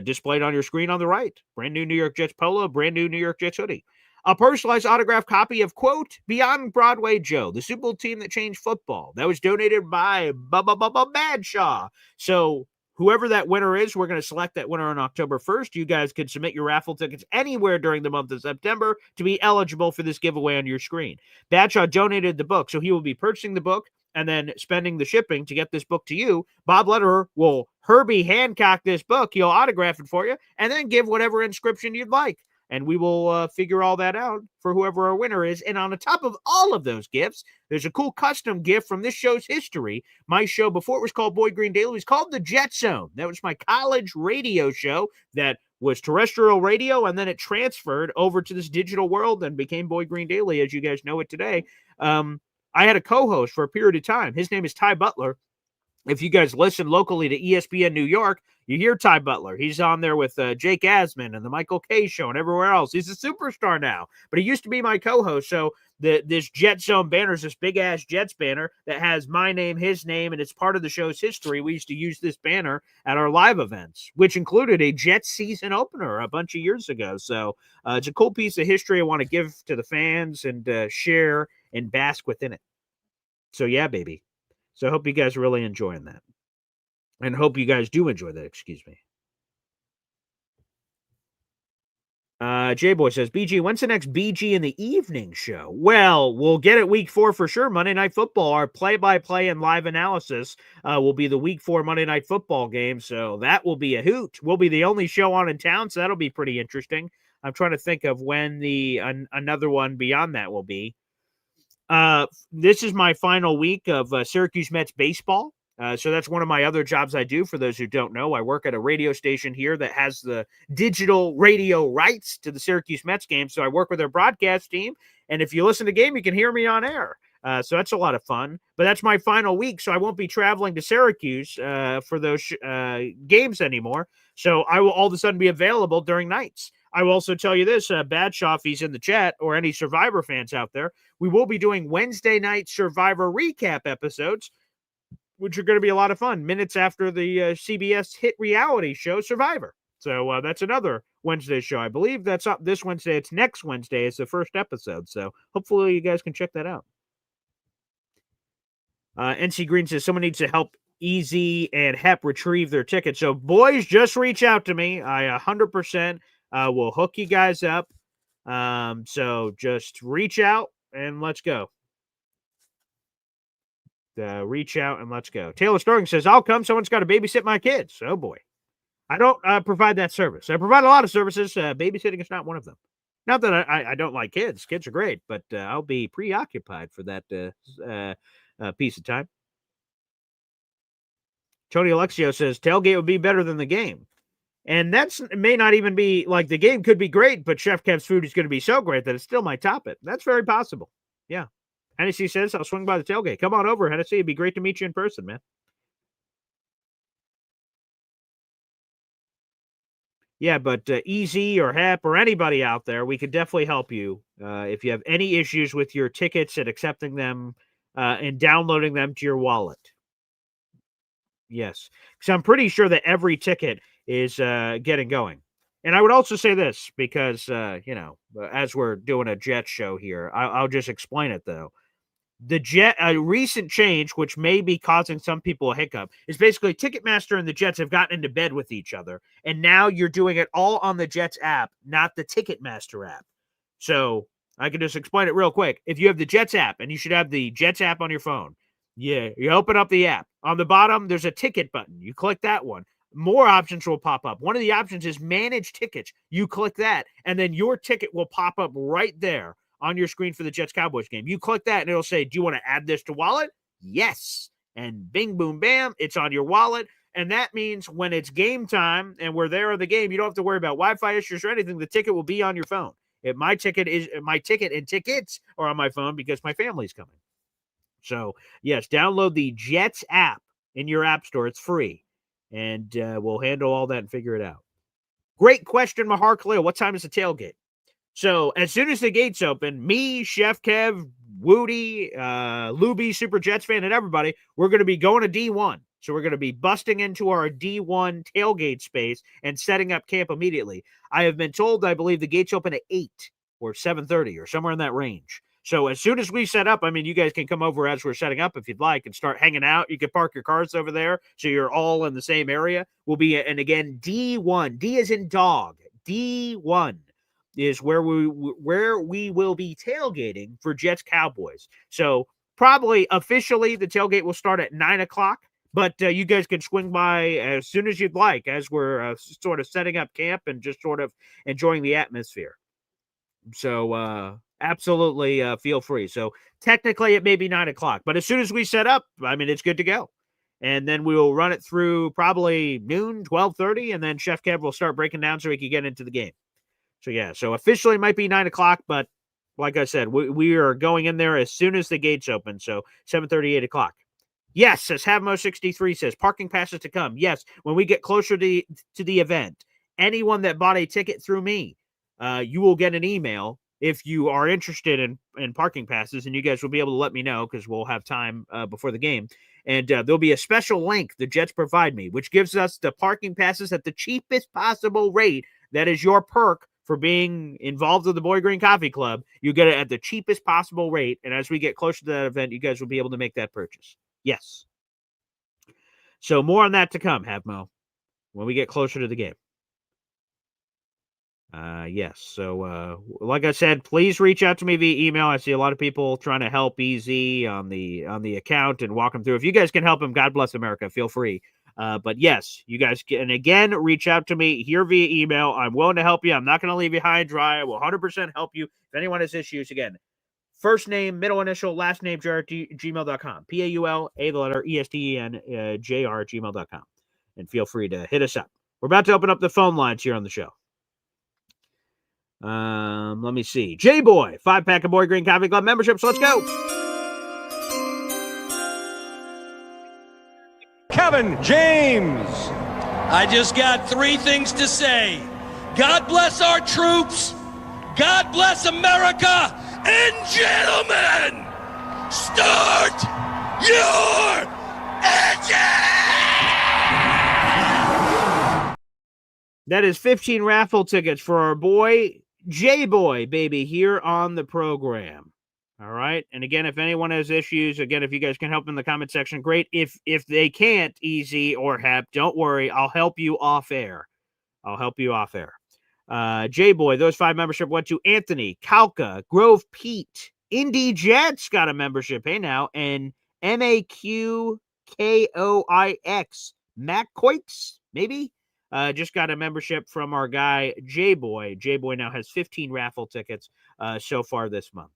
displayed on your screen on the right. Brand new New York Jets polo, brand new New York Jets hoodie. A personalized autographed copy of, quote, Beyond Broadway Joe, the Super Bowl team that changed football. That was donated by Badshaw. So whoever that winner is, we're going to select that winner on October 1st. You guys can submit your raffle tickets anywhere during the month of September to be eligible for this giveaway on your screen. Badshaw donated the book, so he will be purchasing the book and then spending the shipping to get this book to you. Bob Letterer will Herbie Hancock this book. He'll autograph it for you and then give whatever inscription you'd like. And we will figure all that out for whoever our winner is. And on the top of all of those gifts, there's a cool custom gift from this show's history. My show, before it was called Boy Green Daily, was called The Jet Zone. That was my college radio show that was terrestrial radio, and then it transferred over to this digital world and became Boy Green Daily, as you guys know it today. I had a co-host for a period of time. His name is Ty Butler. If you guys listen locally to ESPN New York, you hear Ty Butler. He's on there with Jake Asman and the Michael K Show and everywhere else. He's a superstar now, but he used to be my co-host. So this Jet Zone banner is this big-ass Jets banner that has my name, his name, and it's part of the show's history. We used to use this banner at our live events, which included a Jets season opener a bunch of years ago. So it's a cool piece of history I want to give to the fans and share and bask within it. So yeah, baby. So I hope you guys are really enjoying that. And hope you guys do enjoy that, excuse me. J-Boy says, BG, when's the next BG in the evening show? Well, we'll get it week 4 for sure. Monday Night Football, our play-by-play and live analysis will be the week 4 Monday Night Football game. So that will be a hoot. We'll be the only show on in town, so that'll be pretty interesting. I'm trying to think of when another one beyond that will be. This is my final week of Syracuse Mets baseball. So that's one of my other jobs I do. For those who don't know, I work at a radio station here that has the digital radio rights to the Syracuse Mets game. So I work with their broadcast team. And if you listen to the game, you can hear me on air. So that's a lot of fun. But that's my final week, so I won't be traveling to Syracuse for those games anymore. So I will all of a sudden be available during nights. I will also tell you this, Badshaw, if he's in the chat, or any Survivor fans out there, we will be doing Wednesday night Survivor recap episodes, which are going to be a lot of fun, minutes after the CBS hit reality show Survivor. So that's another Wednesday show. I believe that's up this Wednesday. It's next Wednesday. It's the first episode. So hopefully you guys can check that out. NC Green says someone needs to help Easy and Hep retrieve their tickets. So boys, just reach out to me. I 100% will hook you guys up. So just reach out and let's go. Reach out and let's go. Taylor Starling says, I'll come. Someone's got to babysit my kids. Oh, boy. I don't provide that service. I provide a lot of services. Babysitting is not one of them. Not that I don't like kids. Kids are great, but I'll be preoccupied for that piece of time. Tony Alexio says, tailgate would be better than the game. And that's may not even be, like, the game could be great, but Chef Kev's food is going to be so great that it still might top it. That's very possible. Yeah. Hennessy says, I'll swing by the tailgate. Come on over, Hennessy. It'd be great to meet you in person, man. Yeah, but Easy or Hep or anybody out there, we could definitely help you if you have any issues with your tickets and accepting them and downloading them to your wallet. Yes, because I'm pretty sure that every ticket is getting going. And I would also say this because, as we're doing a Jet show here, I'll just explain it, though. A recent change, which may be causing some people a hiccup, is basically Ticketmaster and the Jets have gotten into bed with each other. And now you're doing it all on the Jets app, not the Ticketmaster app. So I can just explain it real quick. If you have the Jets app, and you should have the Jets app on your phone, you open up the app. On the bottom, there's a ticket button. You click that one. More options will pop up. One of the options is manage tickets. You click that, and then your ticket will pop up right there on your screen for the Jets-Cowboys game. You click that, and it'll say, do you want to add this to wallet? Yes. And bing, boom, bam, it's on your wallet. And that means when it's game time and we're there on the game, you don't have to worry about Wi-Fi issues or anything. The ticket will be on your phone. My ticket and tickets are on my phone because my family's coming. So, yes, download the Jets app in your app store. It's free. And we'll handle all that and figure it out. Great question, Mahar Khalil. What time is the tailgate? So as soon as the gates open, me, Chef Kev, Woody, Luby, Super Jets fan, and everybody, we're going to be going to D1. So we're going to be busting into our D1 tailgate space and setting up camp immediately. I have been told, I believe the gates open at 8 or 7:30 or somewhere in that range. So as soon as we set up, you guys can come over as we're setting up if you'd like and start hanging out. You can park your cars over there so you're all in the same area. We'll be, and again, D1. D is in dog. D1. Is where we will be tailgating for Jets Cowboys. So probably officially the tailgate will start at 9:00, but you guys can swing by as soon as you'd like as we're sort of setting up camp and just sort of enjoying the atmosphere. So absolutely feel free. So technically it may be 9:00, but as soon as we set up, it's good to go. And then we will run it through probably noon, 12:30, and then Chef Kev will start breaking down so we can get into the game. So, yeah, so officially it might be 9:00, but like I said, we are going in there as soon as the gates open. So 7:30, 8:00. Yes, as Havmo63 says, parking passes to come. Yes, when we get closer to the event, anyone that bought a ticket through me, you will get an email if you are interested in parking passes, and you guys will be able to let me know because we'll have time before the game. And there'll be a special link the Jets provide me, which gives us the parking passes at the cheapest possible rate. That is your perk for being involved with the Boy Green Coffee Club. You get it at the cheapest possible rate. And as we get closer to that event, you guys will be able to make that purchase. Yes. So more on that to come, Havmo, when we get closer to the game. Yes. So, like I said, please reach out to me via email. I see a lot of people trying to help Easy on the account and walk him through. If you guys can help him, God bless America. Feel free. But yes, you guys can, again, reach out to me here via email. I'm willing to help you. I'm not going to leave you high and dry. I will 100% help you. If anyone has issues, again, First name, middle initial, last name, JR at gmail.com. PAULA, the letter, ESTEN, JR at gmail.com. And feel free to hit us up. We're about to open up the phone lines here on the show. Let me see. J-Boy, 5-pack of Boy Green Coffee Club memberships. Let's go. Kevin James. I just got 3 things to say. God bless our troops. God bless America. And gentlemen, start your engine! That is 15 raffle tickets for our boy, J-Boy, baby, here on the program. All right. And again, if anyone has issues, again, if you guys can help in the comment section, great. If they can't, Easy or Hep, don't worry. I'll help you off air. J-Boy, those 5 membership went to Anthony, Kalka, Grove Pete, Indy Jets got a membership. Hey now. And MAQKOIX, Mac Coix, maybe? Just got a membership from our guy, J-Boy. J-Boy now has 15 raffle tickets so far this month.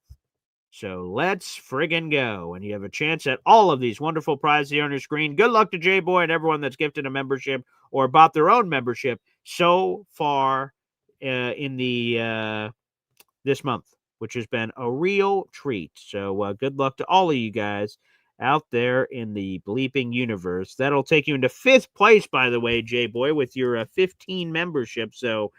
So let's friggin' go. And you have a chance at all of these wonderful prizes here on your screen. Good luck to J-Boy and everyone that's gifted a membership or bought their own membership so far in the this month, which has been a real treat. So good luck to all of you guys out there in the bleeping universe. That'll take you into 5th place, by the way, J-Boy, with your 15 membership. So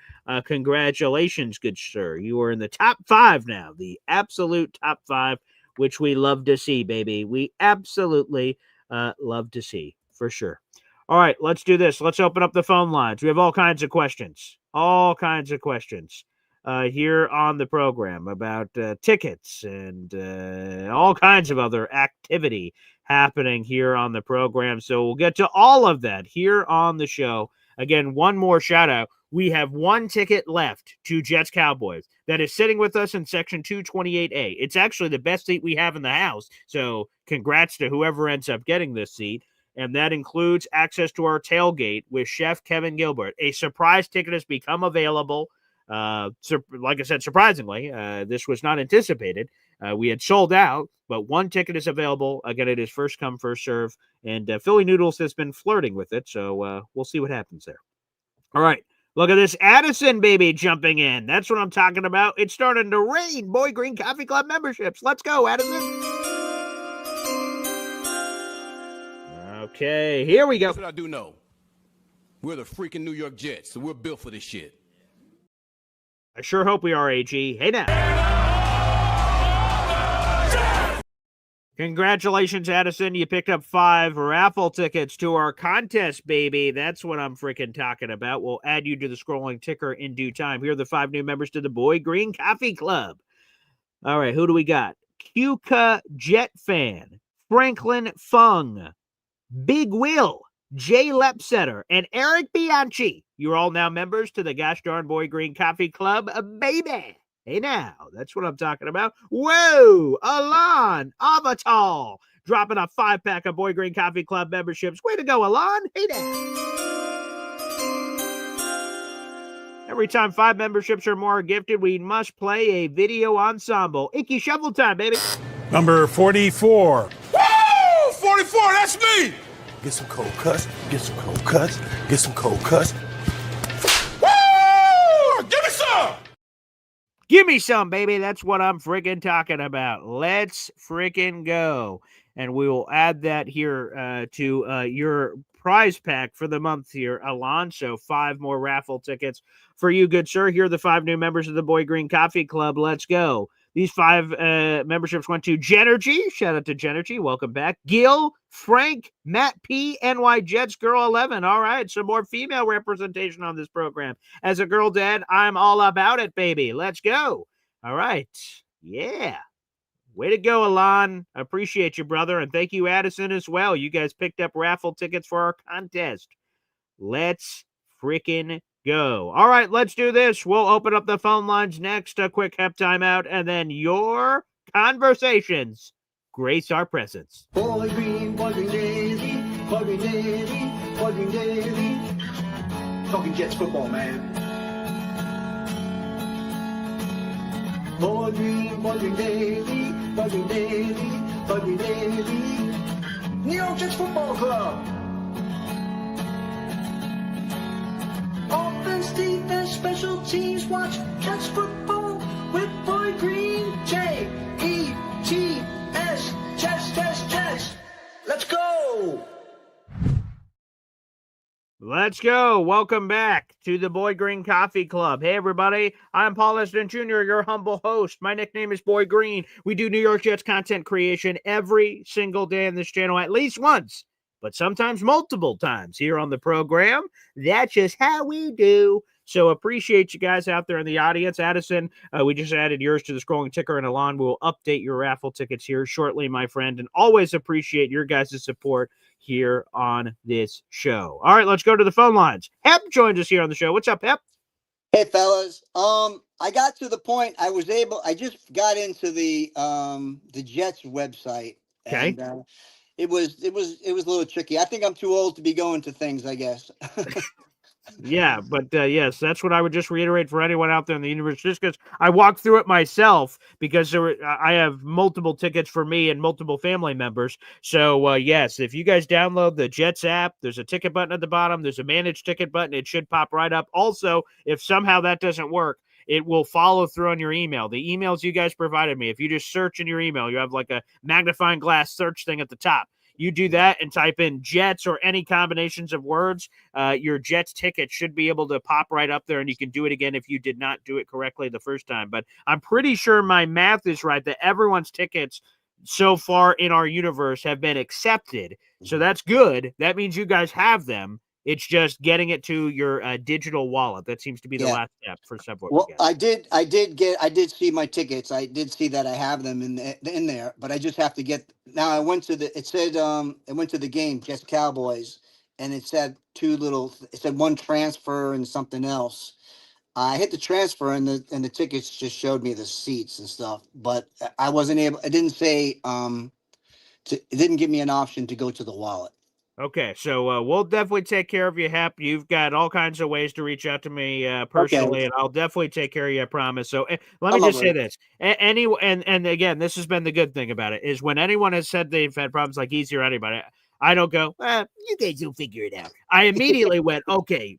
congratulations, good sir. You are in the top 5 now, the absolute top 5, which we love to see, baby. We absolutely love to see, for sure. All right, let's do this. Let's open up the phone lines. We have all kinds of questions. Here on the program about tickets and all kinds of other activity happening here on the program. So we'll get to all of that here on the show. Again, one more shout out. We have 1 ticket left to Jets Cowboys that is sitting with us in section 228A. It's actually the best seat we have in the house. So congrats to whoever ends up getting this seat. And that includes access to our tailgate with Chef Kevin Gilbert. A surprise ticket has become available. Like I said, surprisingly, this was not anticipated. We had sold out, but 1 ticket is available. Again, it is first come, first serve. And Philly Noodles has been flirting with it, so we'll see what happens there. All right, look at this Addison baby jumping in. That's what I'm talking about. It's starting to rain. Boy Green Coffee Club memberships. Let's go, Addison. Okay, here we go. That's what I do know. We're the freaking New York Jets, so we're built for this shit. I sure hope we are, AG. Hey now. Congratulations, Addison. You picked up 5 raffle tickets to our contest, baby. That's what I'm freaking talking about. We'll add you to the scrolling ticker in due time. Here are the 5 new members to the Boy Green Coffee Club. All right, who do we got? Cuca Jet Fan, Franklin Fung, Big Will, Jay Lepsetter, and Eric Bianchi. You're all now members to the Gosh Darn Boy Green Coffee Club, baby. Hey now, that's what I'm talking about. Whoa, Alon Avatal, dropping a 5-pack of Boy Green Coffee Club memberships. Way to go, Alon. Hey now. Every time 5 memberships or more are gifted, we must play a video ensemble. Icky Shovel time, baby. Number 44. Woo! 44, that's me! Get some cold cuts, get some cold cuts, get some cold cuts. Woo! Give me some! Give me some, baby. That's what I'm freaking talking about. Let's freaking go. And we will add that here to your prize pack for the month here, Alon. So 5 more raffle tickets for you, good sir. Here are the 5 new members of the Boy Green Coffee Club. Let's go. These 5 memberships went to Genergy. Shout out to Genergy. Welcome back. Gil, Frank, Matt P, NY Jets Girl 11. All right, some more female representation on this program. As a girl dad, I'm all about it, baby. Let's go. All right. Yeah. Way to go, Alon. I appreciate you, brother. And thank you, Addison, as well. You guys picked up raffle tickets for our contest. Let's freaking go. All right, let's do this. We'll open up the phone lines next. A quick Hep timeout, and then your conversations grace our presence. Boy Green daily, Boy Green daily, Boy Green daily. Talking Jets football, man. Boy Green, Bugging Daily, Bugging Daily, Bugging Daily. New York Jets Football Club. Offense, defense, special teams, watch Jets football with Boy Green. J-E-T-S, Jets. Let's go. Let's go. Welcome back to the Boy Green Coffee Club. Hey, everybody. I'm Paul Esden Jr., your humble host. My nickname is Boy Green. We do New York Jets content creation every single day on this channel, at least once, but sometimes multiple times here on the program. That's just how we do. So appreciate you guys out there in the audience. Addison, we just added yours to the scrolling ticker, and Alon will update your raffle tickets here shortly, my friend, and always appreciate your guys' support here on this show. All right, let's go to the phone lines. Hep joins us here on the show. What's up, Hep? Hey, fellas. I got to the point I just got into the Jets website. Okay. And it was a little tricky. I think I'm too old to be going to things, I guess. Yeah, but yes, that's what I would just reiterate for anyone out there in the universe, just because I walked through it myself, because I have multiple tickets for me and multiple family members. So yes, if you guys download the Jets app, there's a ticket button at the bottom. There's a manage ticket button. It should pop right up. Also, if somehow that doesn't work, it will follow through on your email. The emails you guys provided me, if you just search in your email, you have like a magnifying glass search thing at the top. You do that and type in Jets or any combinations of words, your Jets ticket should be able to pop right up there, and you can do it again if you did not do it correctly the first time. But I'm pretty sure my math is right, that everyone's tickets so far in our universe have been accepted. So that's good. That means you guys have them. It's just getting it to your digital wallet. That seems to be the last step for several. Well, I did see my tickets. I did see that I have them in there, but I just have to get. Now I went to it went to the game, Jets Cowboys, and it said one transfer and something else. I hit the transfer, and the tickets just showed me the seats and stuff, but I wasn't able. It didn't say it didn't give me an option to go to the wallet. Okay, so we'll definitely take care of you, Hep. You've got all kinds of ways to reach out to me personally, and I'll definitely take care of you, I promise. So let me just say this. And again, this has been the good thing about it, is when anyone has said they've had problems like Easy or anybody, I don't go, you guys will figure it out. I immediately went, okay.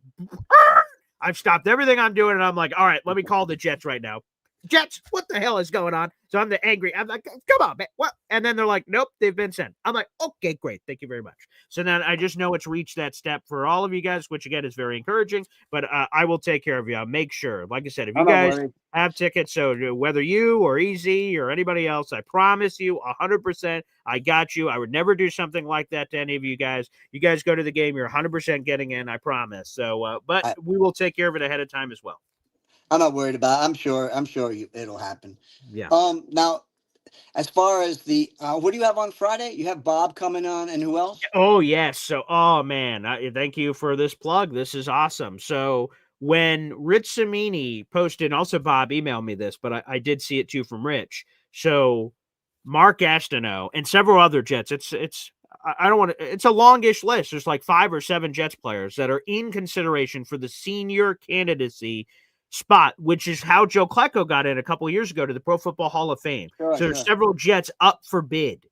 I've stopped everything I'm doing, and I'm like, all right, let me call the Jets right now. Jets, what the hell is going on? So I'm angry. I'm like, come on, man. What? And then they're like, nope, they've been sent. I'm like, okay, great. Thank you very much. So then I just know it's reached that step for all of you guys, which again is very encouraging, but I will take care of you. I'll make sure. Like I said, if you guys have tickets, so whether you or Easy or anybody else, I promise you 100%, I got you. I would never do something like that to any of you guys. You guys go to the game, you're 100% getting in, I promise. So, but we will take care of it ahead of time as well. I'm not worried about it. I'm sure it'll happen. Yeah. Now, as far as the what do you have on Friday? You have Bob coming on, and who else? Oh yes. So, oh man, thank you for this plug. This is awesome. So when Rich Cimini posted, and also Bob emailed me this, but I did see it too from Rich. So Mark Gastineau and several other Jets. I don't want to. It's a longish list. There's like 5 or 7 Jets players that are in consideration for the senior candidacy spot, which is how Joe Klecko got in a couple of years ago to the Pro Football Hall of Fame. So there's several Jets up for bid,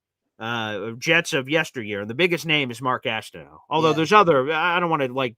Jets of yesteryear, and the biggest name is Mark Gastineau. Although there's other, I don't want to like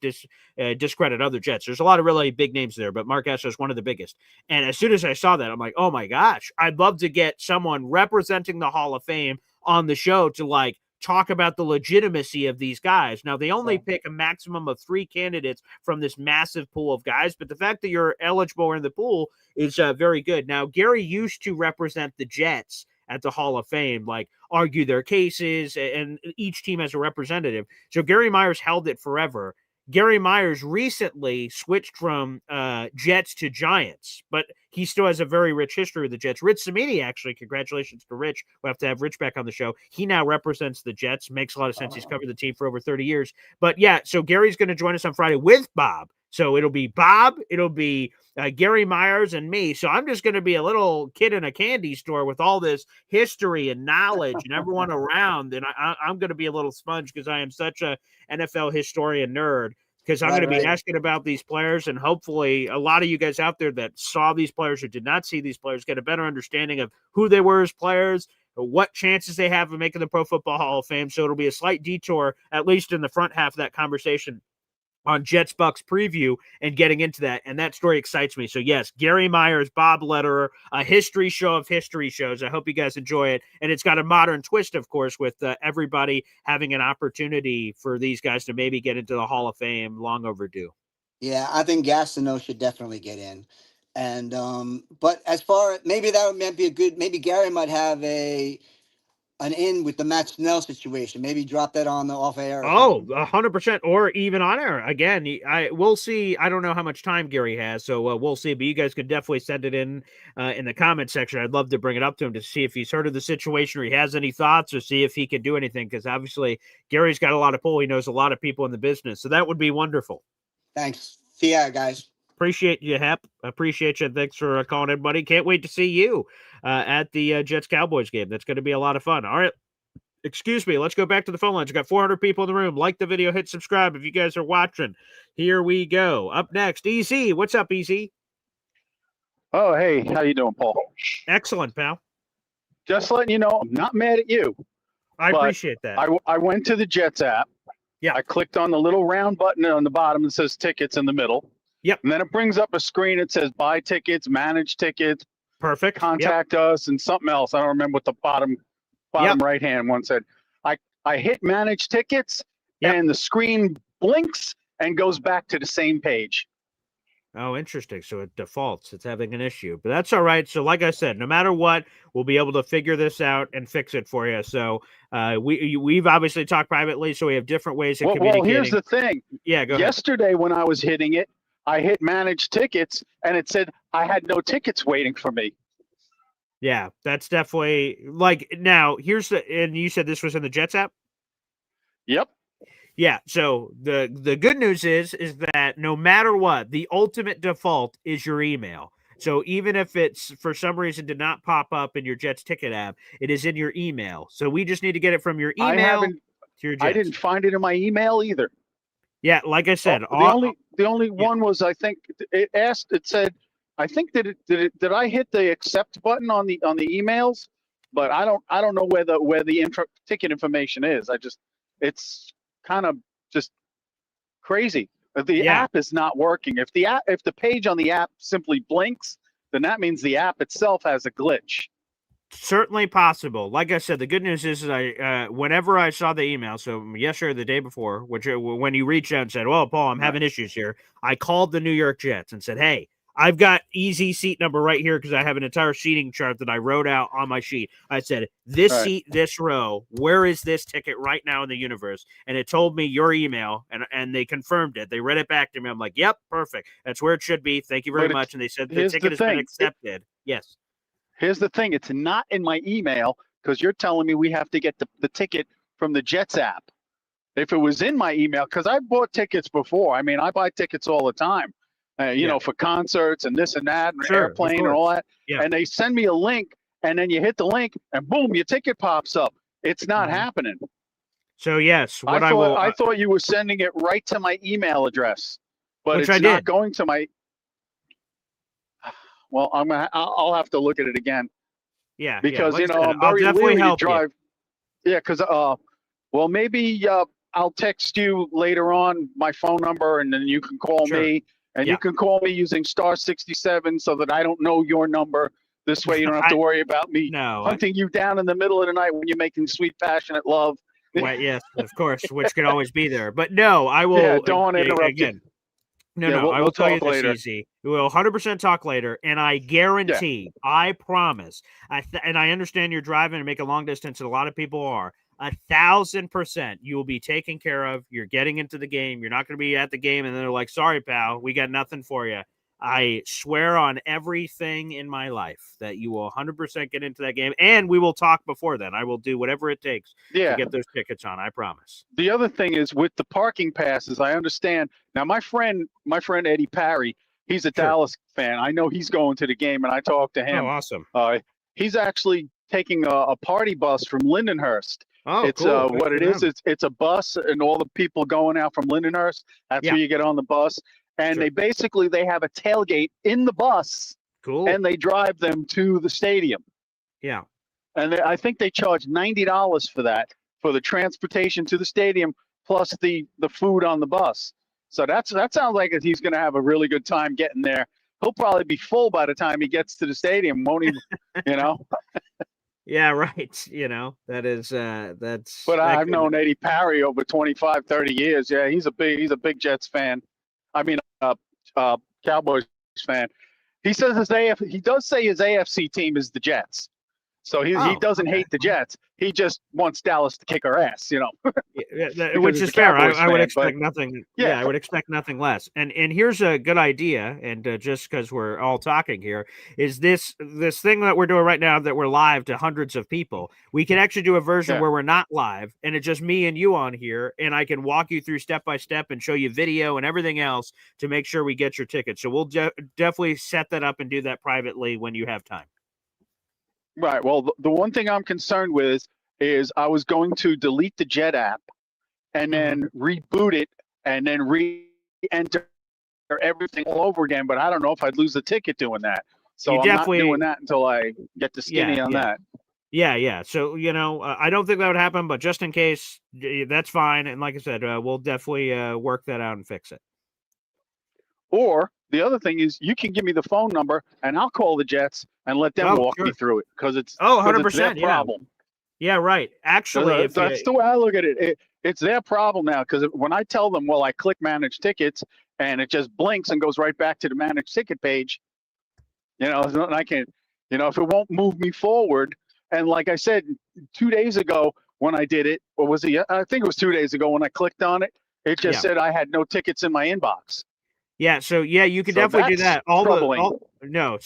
discredit other Jets. There's a lot of really big names there, but Mark Gastineau is one of the biggest. And as soon as I saw that, I'm like, oh my gosh, I'd love to get someone representing the Hall of Fame on the show to like talk about the legitimacy of these guys. Now, they only pick a maximum of 3 candidates from this massive pool of guys, but the fact that you're eligible or in the pool is very good. Now, Gary used to represent the Jets at the Hall of Fame, like argue their cases, and each team has a representative. So Gary Myers held it forever. Gary Myers recently switched from Jets to Giants, but he still has a very rich history with the Jets. Rich Cimini, actually, congratulations to Rich. We'll have to have Rich back on the show. He now represents the Jets. Makes a lot of sense. He's covered the team for over 30 years. But yeah, so Gary's going to join us on Friday with Bob. So it'll be Bob, it'll be Gary Myers, and me. So I'm just going to be a little kid in a candy store with all this history and knowledge and everyone around. And I'm going to be a little sponge because I am such a NFL historian nerd. because I'm going to be asking about these players, and hopefully a lot of you guys out there that saw these players or did not see these players get a better understanding of who they were as players, what chances they have of making the Pro Football Hall of Fame. So it'll be a slight detour, at least in the front half of that conversation, on Jets Bucks preview and getting into that. And that story excites me. So yes, Gary Myers, Bob Lederer, a history show of history shows. I hope you guys enjoy it. And it's got a modern twist, of course, with everybody having an opportunity for these guys to maybe get into the Hall of Fame. Long overdue. Yeah, I think Gastineau should definitely get in. And but as far maybe that might be a good, maybe Gary might have an in with the Matt Snell situation. Maybe drop that on the off air. Oh, 100%, or even on air. Again, we'll see. I don't know how much time Gary has, so we'll see. But you guys could definitely send it in the comment section. I'd love to bring it up to him to see if he's heard of the situation or he has any thoughts, or see if he can do anything. Because obviously, Gary's got a lot of pull. He knows a lot of people in the business, so that would be wonderful. Thanks. See ya, guys. Appreciate you, Hep. Appreciate you. Thanks for calling in, buddy. Can't wait to see you at the Jets-Cowboys game. That's going to be a lot of fun. All right. Excuse me. Let's go back to the phone lines. We've got 400 people in the room. Like the video. Hit subscribe if you guys are watching. Here we go. Up next, EZ. What's up, EZ? Oh, hey. How you doing, Paul? Excellent, pal. Just letting you know, I'm not mad at you. I appreciate that. I went to the Jets app. Yeah. I clicked on the little round button on the bottom that says tickets in the middle. Yep. And then it brings up a screen that says buy tickets, manage tickets. Perfect. Contact us, and something else. I don't remember what the bottom right hand one said. I hit manage tickets, and the screen blinks and goes back to the same page. Oh, interesting. So it defaults. It's having an issue, but that's all right. So like I said, no matter what, we'll be able to figure this out and fix it for you. So we've obviously talked privately, so we have different ways of communicating. Well, here's the thing. Yeah, go ahead. Yesterday when I was hitting it, I hit manage tickets, and it said I had no tickets waiting for me. Yeah, that's definitely like now. And you said this was in the Jets app. Yep. Yeah. So the good news is that no matter what, the ultimate default is your email. So even if it's for some reason did not pop up in your Jets ticket app, it is in your email. So we just need to get it from your email to your Jets. I didn't find it in my email either. Yeah, like I said, the only one was, I think it said, I think did I hit the accept button on the emails, but I don't know where the ticket information is. It's kind of just crazy. The app is not working. If the page on the app simply blinks, then that means the app itself has a glitch. Certainly possible. Like I said, the good news is I whenever I saw the email, so yesterday or the day before, when you reached out and said, "Well, Paul, I'm having issues here," I called the New York Jets and said, "Hey, I've got easy seat number right here because I have an entire seating chart that I wrote out on my sheet." I said, "This seat, this row, where is this ticket right now in the universe?" And it told me your email, and they confirmed it. They read it back to me. I'm like, "Yep, perfect. That's where it should be. Thank you very much." And they said the ticket has been accepted. Yes. Here's the thing. It's not in my email because you're telling me we have to get the ticket from the Jets app. If it was in my email, because I bought tickets before. I mean, I buy tickets all the time, you know, for concerts and this and that, and airplane and all that. Yeah. And they send me a link, and then you hit the link, and boom, your ticket pops up. It's not happening. So, yes. I thought you were sending it right to my email address, but it's not going to my... Well, I'll have to look at it again. Yeah, because like I'm very leery to drive. Yeah, because well, maybe I'll text you later on my phone number, and then you can call me, and you can call me using *67 so that I don't know your number. This way, you don't have to worry about me hunting you down in the middle of the night when you're making sweet, passionate love. Well, yes, of course, which could always be there. But no, I will. Yeah, don't want to interrupt again. you. No, I will tell you this, easy. We'll 100% talk later, and I guarantee, I promise, and I understand you're driving and make a long distance, and a lot of people are, 1,000% you will be taken care of. You're getting into the game. You're not going to be at the game, and they're like, "Sorry, pal, we got nothing for you." I swear on everything in my life that you will 100% get into that game, and we will talk before then. I will do whatever it takes to get those tickets on. I promise. The other thing is with the parking passes, I understand. Now, my friend Eddie Parry, he's a Dallas fan. I know he's going to the game, and I talked to him. Oh, awesome. He's actually taking a party bus from Lindenhurst, Oh, It's cool. Good what for it is. them. It's a bus, and all the people going out from Lindenhurst. That's Yeah. where you get on the bus, and Sure. they have a tailgate in the bus, Cool. and they drive them to the stadium. Yeah. And I think they charge $90 for that, for the transportation to the stadium plus the food on the bus. So that sounds like he's going to have a really good time getting there. He'll probably be full by the time he gets to the stadium, won't he? You know. Yeah, right. You know, that's. But that I've could- known Eddie Parry over 25, 30 years. Yeah, he's a big Jets fan. I mean, Cowboys fan. He says he does say his AFC team is the Jets. So he doesn't hate the Jets. He just wants Dallas to kick our ass, you know. Which is fair. I would expect but, nothing. Yeah. I would expect nothing less. And here's a good idea. And just because we're all talking here, is this thing that we're doing right now that we're live to hundreds of people. We can actually do a version where we're not live, and it's just me and you on here, and I can walk you through step by step and show you video and everything else to make sure we get your ticket. So we'll definitely set that up and do that privately when you have time. Right. Well, the one thing I'm concerned with is I was going to delete the Jet app and then reboot it and then re-enter everything all over again. But I don't know if I'd lose the ticket doing that. So I'm not doing that until I get the skinny on that. Yeah. So, you know, I don't think that would happen, but just in case, that's fine. And like I said, we'll definitely work that out and fix it. Or the other thing is you can give me the phone number and I'll call the Jets and let them walk me through it because it's 100%, it's their problem. Yeah, right. Actually, that's the way I look at it. It's their problem now because when I tell them, well, I click manage tickets and it just blinks and goes right back to the manage ticket page. You know, I can't. You know, if it won't move me forward. And like I said, 2 days ago when I did it, or was it? I think it was 2 days ago when I clicked on it. It just said I had no tickets in my inbox. Yeah, so you can definitely do that. No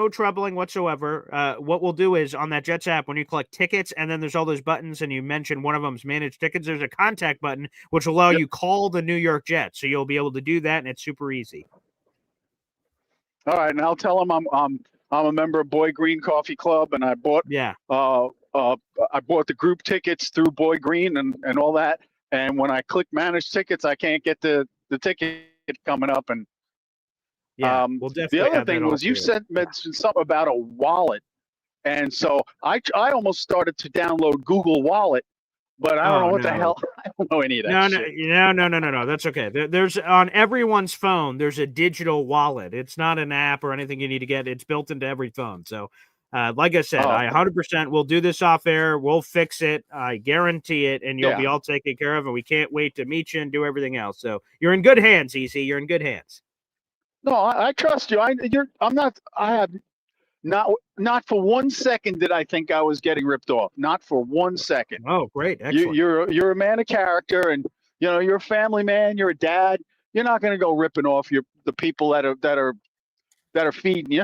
troubling whatsoever. What we'll do is on that Jets app, when you click tickets, and then there's all those buttons, and you mentioned one of them's manage tickets. There's a contact button which will allow you call the New York Jets, so you'll be able to do that, and it's super easy. All right, and I'll tell them I'm a member of Boy Green Coffee Club, and I bought I bought the group tickets through Boy Green and all that. And when I click manage tickets, I can't get the ticket coming up. And we'll definitely the other thing was you mentioned something about a wallet, and so I almost started to download Google Wallet, but I don't know what the hell. I don't know any of that. No. That's okay. There's on everyone's phone. There's a digital wallet. It's not an app or anything you need to get. It's built into every phone. So, like I said, I 100% will do this off air. We'll fix it. I guarantee it, and you'll be all taken care of. And we can't wait to meet you and do everything else. So you're in good hands, EC. You're in good hands. No, I trust you. I'm not. I have not for 1 second did I think I was getting ripped off. Not for 1 second. Oh, great! Excellent. You're a man of character, and you know you're a family man. You're a dad. You're not going to go ripping off the people that are feeding you.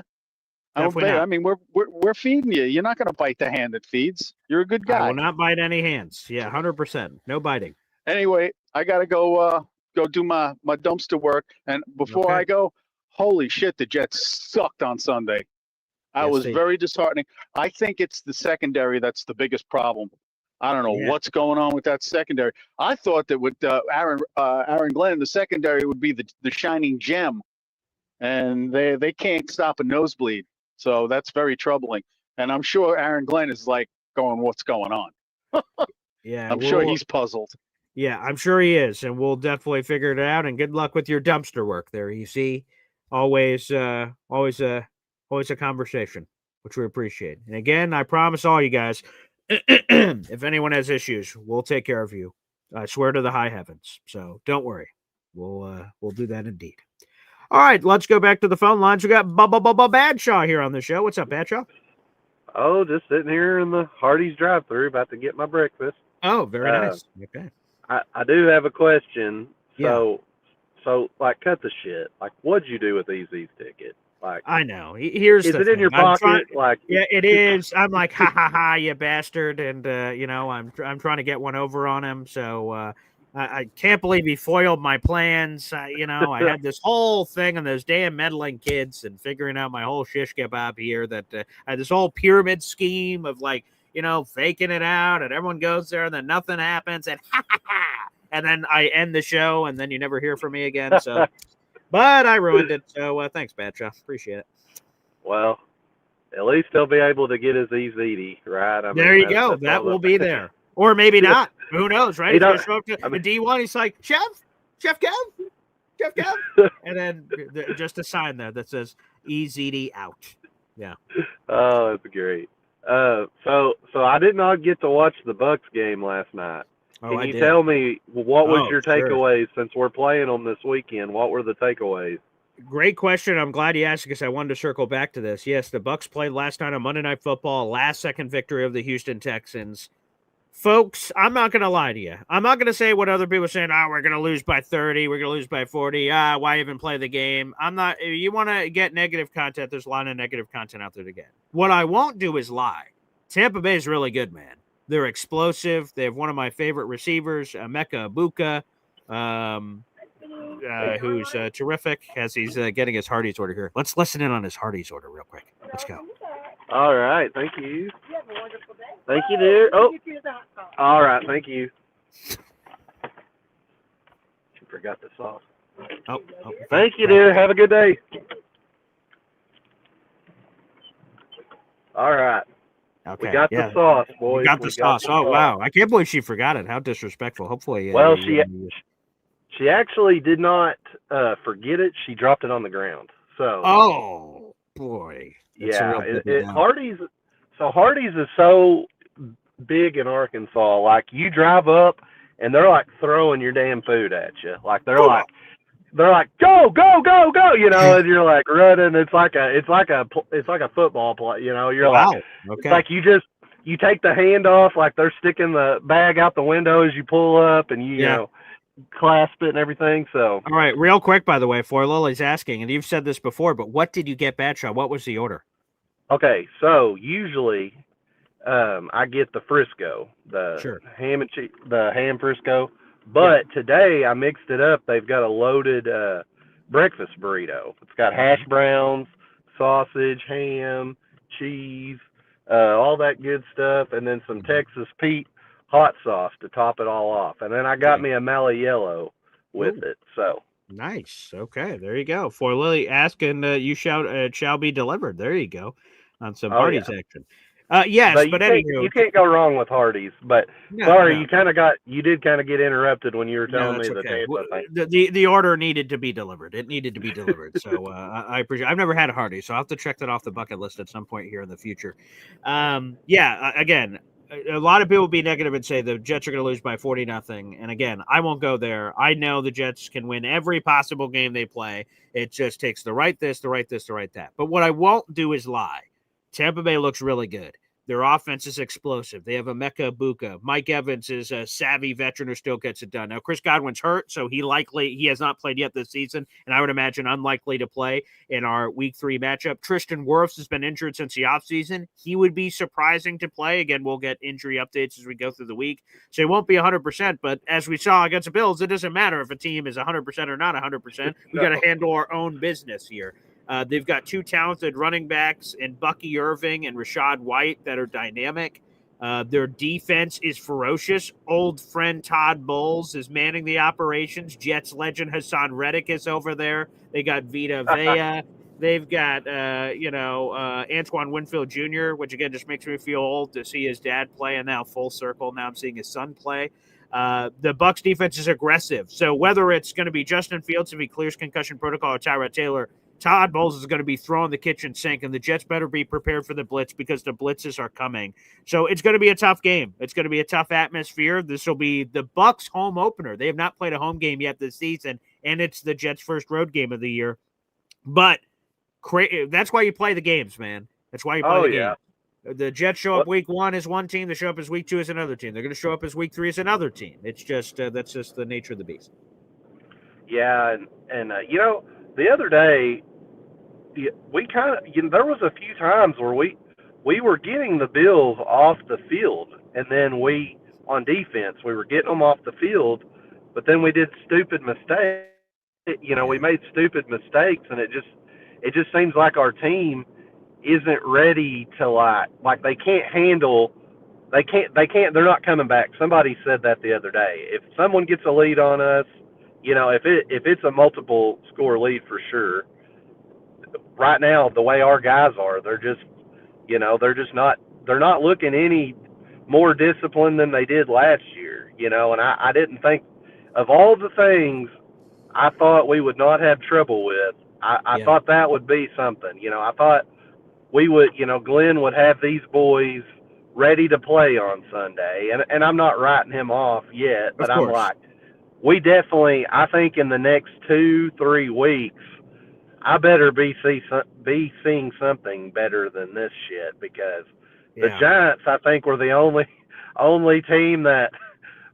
I mean, we're feeding you. You're not going to bite the hand that feeds. You're a good guy. I will not bite any hands. Yeah, 100%. No biting. Anyway, I got to go do my dumpster work, and before I go, holy shit, the Jets sucked on Sunday. I was very disheartening. I think it's the secondary that's the biggest problem. I don't know what's going on with that secondary. I thought that with Aaron Glenn, the secondary would be the shining gem, and they can't stop a nosebleed. So that's very troubling. And I'm sure Aaron Glenn is like going, "What's going on?" I'm sure he's puzzled. Yeah, I'm sure he is, and we'll definitely figure it out. And good luck with your dumpster work there. You see, always a conversation, which we appreciate. And again, I promise all you guys, if anyone has issues, we'll take care of you. I swear to the high heavens. So don't worry, we'll do that indeed. All right, let's go back to the phone lines. We got Badshaw here on the show. What's up, Badshaw? Oh, just sitting here in the Hardee's drive-thru, about to get my breakfast. Oh, very nice. Okay. I do have a question. So like, cut the shit. Like, what'd you do with these tickets? Like, I know. Here's is the it thing. in your pocket? Yeah, it is. I'm like, ha ha ha, you bastard, and I'm trying to get one over on him. So I can't believe he foiled my plans. I had this whole thing on those damn meddling kids and figuring out my whole shish kebab here. That I had this whole pyramid scheme of like, faking it out, and everyone goes there, and then nothing happens, and and then I end the show, and then you never hear from me again. So, but I ruined it. So thanks, Badshaw. Appreciate it. Well, at least they'll be able to get his Easy, right? There you go. That will be there. Or maybe not. Who knows, right? He's going to show up to D1. He's like, Chef Kev. And then just a sign there that says EZD out. Yeah. Oh, that's great. So I did not get to watch the Bucks game last night. Can you tell me what was your takeaways since we're playing them this weekend? What were the takeaways? Great question. I'm glad you asked because I wanted to circle back to this. Yes, the Bucks played last night on Monday Night Football, last second victory of the Houston Texans. Folks, I'm not going to lie to you. I'm not going to say what other people are saying. We're going to lose by 30. We're going to lose by 40. Why even play the game? I'm not. You want to get negative content. There's a lot of negative content out there to get. What I won't do is lie. Tampa Bay is really good, man. They're explosive. They have one of my favorite receivers, Emeka Egbuka, who's terrific as he's getting his Hardee's order here. Let's listen in on his Hardee's order real quick. Let's go. All right. Thank you. Thank you, dear. Oh, all right. Thank you. She forgot the sauce. Oh. Thank you, dear. Have a good day. All right. Okay. We got the sauce, boys. We got the sauce. Oh, wow. I can't believe she forgot it. How disrespectful. Hopefully. Well, she actually did not forget it. She dropped it on the ground. So. Oh, boy. Hardee's. So Hardee's is so big in Arkansas. Like you drive up and they're like throwing your damn food at you. Like they're like go, and you're like running. It's like a football play. You're like, okay. It's like you take the hand off, like they're sticking the bag out the window as you pull up, and you clasp it and everything. So all right, real quick, by the way, for Lily's asking, and you've said this before, but what did you get, Badshaw? What was the order? Okay, so usually I get the Frisco, the ham and cheese, the ham Frisco. But today I mixed it up. They've got a loaded breakfast burrito. It's got hash browns, sausage, ham, cheese, all that good stuff, and then some Texas Pete hot sauce to top it all off. And then I got me a Mally Yellow with it. So nice. Okay, there you go. For Lily asking, you shall be delivered. There you go. On some Hardee's action. Yes, but anyway, you can't go wrong with Hardee's. But sorry, you did kind of get interrupted when you were telling me the Tampa thing. The order needed to be delivered. It needed to be delivered. So I appreciate. I've never had a Hardee's, so I'll have to check that off the bucket list at some point here in the future. Again, a lot of people will be negative and say the Jets are going to lose by 40-0. And again, I won't go there. I know the Jets can win every possible game they play. It just takes the right this, the right that. But what I won't do is lie. Tampa Bay looks really good. Their offense is explosive. They have Emeka Egbuka. Mike Evans is a savvy veteran who still gets it done. Now, Chris Godwin's hurt, so he has not played yet this season, and I would imagine unlikely to play in our Week 3 matchup. Tristan Wirfs has been injured since the offseason. He would be surprising to play. Again, we'll get injury updates as we go through the week, so he won't be 100%, but as we saw against the Bills, it doesn't matter if a team is 100% or not 100%. We got to handle our own business here. They've got two talented running backs in Bucky Irving and Rachaad White that are dynamic. Their defense is ferocious. Old friend Todd Bowles is manning the operations. Jets legend Hassan Reddick is over there. They got Vita Vea. They've got, Antoine Winfield Jr., which, again, just makes me feel old to see his dad play, and now full circle. Now I'm seeing his son play. The Bucs defense is aggressive. So whether it's going to be Justin Fields if he clears concussion protocol or Tyrod Taylor, Todd Bowles is going to be throwing the kitchen sink, and the Jets better be prepared for the blitz because the blitzes are coming. So it's going to be a tough game. It's going to be a tough atmosphere. This will be the Bucs' home opener. They have not played a home game yet this season, and it's the Jets' first road game of the year. But that's why you play the games, man. That's why you play the game. The Jets show up Week 1 as one team. They show up as Week 2 as another team. They're going to show up as Week 3 as another team. It's just that's just the nature of the beast. Yeah, and the other day, we kind of there was a few times where we were getting the Bills off the field, and then on defense we were getting them off the field, but then we did stupid mistakes. We made stupid mistakes, and it just seems like our team isn't ready to like they can't handle They can't. They're not coming back. Somebody said that the other day. If someone gets a lead on us, if it's a multiple score lead for sure. Right now, the way our guys are, they're just not looking any more disciplined than they did last year. And I didn't think of all the things I thought we would not have trouble with. I thought that would be something. I thought we would, Glenn would have these boys ready to play on Sunday. And I'm not writing him off yet, but I'm like, we definitely, I think in the next 2-3 weeks, I better be seeing something better than this shit, because the Giants, I think, were the only team that,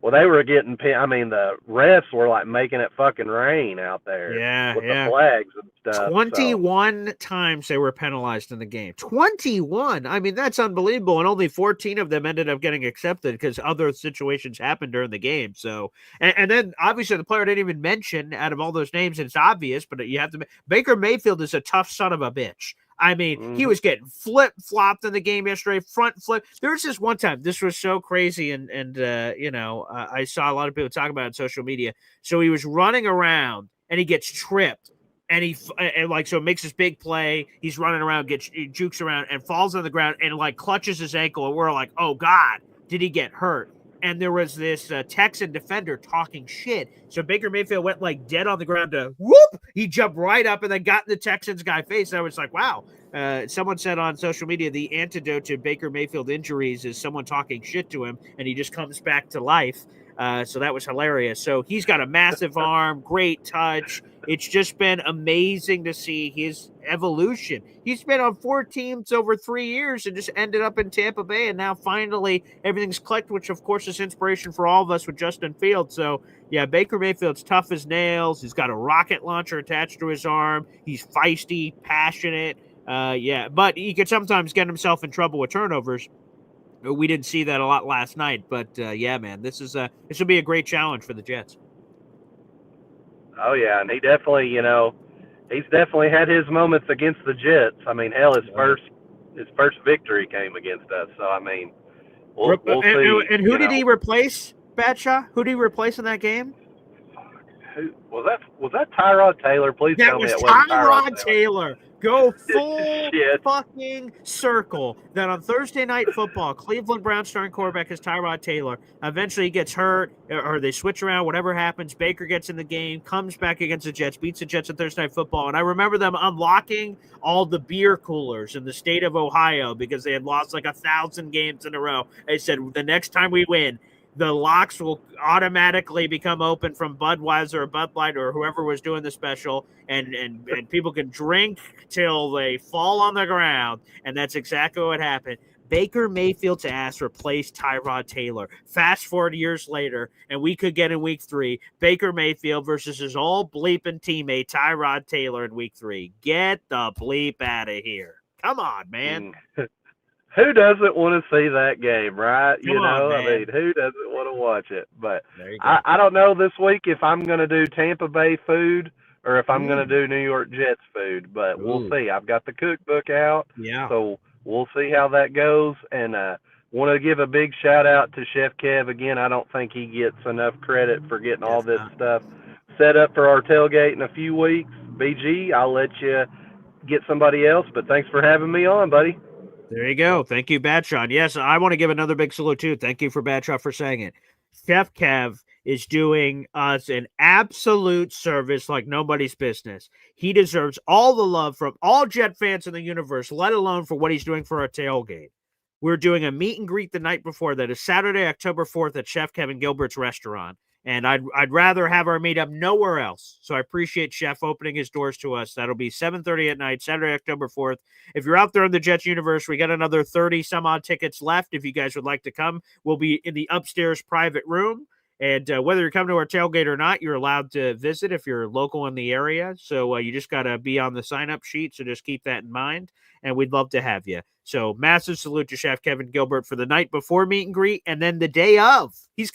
well, they were getting, I mean, the refs were like making it fucking rain out there with the flags and stuff. 21 times they were penalized in the game. 21. I mean, that's unbelievable. And only 14 of them ended up getting accepted because other situations happened during the game. So, and then obviously the player didn't even mention out of all those names, it's obvious, but you have to, Baker Mayfield is a tough son of a bitch. I mean, he was getting flip-flopped in the game yesterday, front flip. There was this one time, this was so crazy, and I saw a lot of people talk about it on social media. So he was running around, and he gets tripped, and so it makes this big play. He's running around, he jukes around, and falls on the ground, and like clutches his ankle, and we're like, oh, God, did he get hurt? And there was this Texan defender talking shit. So Baker Mayfield went like dead on the ground to whoop. He jumped right up and then got in the Texans guy face. And I was like, wow. Someone said on social media, the antidote to Baker Mayfield injuries is someone talking shit to him and he just comes back to life. So that was hilarious. So he's got a massive arm, great touch. It's just been amazing to see his evolution. He's been on 4 teams over 3 years and just ended up in Tampa Bay. And now finally everything's clicked, which of course is inspiration for all of us with Justin Fields. So yeah, Baker Mayfield's tough as nails. He's got a rocket launcher attached to his arm. He's feisty, passionate. But he could sometimes get himself in trouble with turnovers. We didn't see that a lot last night, but man, this will be a great challenge for the Jets. Oh yeah, and he definitely, he's definitely had his moments against the Jets. I mean, hell, his first victory came against us. So I mean, we'll see. And who did he replace, Batshaw? Who did he replace in that game? Who was that? Was that Tyrod Taylor? Please tell me it wasn't Tyrod Taylor. Go full fucking circle that on Thursday Night Football, Cleveland Browns starting quarterback is Tyrod Taylor. Eventually he gets hurt or they switch around, whatever happens. Baker gets in the game, comes back against the Jets, beats the Jets on Thursday Night Football. And I remember them unlocking all the beer coolers in the state of Ohio because they had lost like 1,000 games in a row. They said, the next time we win, the locks will automatically become open from Budweiser or Bud Light or whoever was doing the special, and people can drink till they fall on the ground, and that's exactly what happened. Baker Mayfield's ass replaced Tyrod Taylor. Fast forward years later, and we could get in week 3, Baker Mayfield versus his old bleeping teammate, Tyrod Taylor in week 3. Get the bleep out of here. Come on, man. Who doesn't want to see that game, right? Come on, I mean, who doesn't want to watch it? But I don't know this week if I'm going to do Tampa Bay food or if I'm going to do New York Jets food, but we'll see. I've got the cookbook out, so we'll see how that goes. And want to give a big shout out to Chef Kev again. I don't think he gets enough credit for getting all this stuff set up for our tailgate in a few weeks. BG, I'll let you get somebody else, but thanks for having me on, buddy. There you go. Thank you, Batshaw. Yes, I want to give another big salute, too. Thank you for Batshaw for saying it. Chef Kev is doing us an absolute service like nobody's business. He deserves all the love from all Jet fans in the universe, let alone for what he's doing for our tailgate. We're doing a meet and greet the night before. That is Saturday, October 4th at Chef Kevin Gilbert's restaurant. And I'd rather have our meetup nowhere else. So I appreciate Chef opening his doors to us. That'll be 7:30 at night, Saturday, October 4th. If you're out there in the Jets universe, we got another 30 some odd tickets left. If you guys would like to come, we'll be in the upstairs private room. And whether you're coming to our tailgate or not, you're allowed to visit if you're local in the area. So you just got to be on the sign-up sheet. So just keep that in mind. And we'd love to have you. So massive salute to Chef Kevin Gilbert for the night before meet and greet. And then the day of, he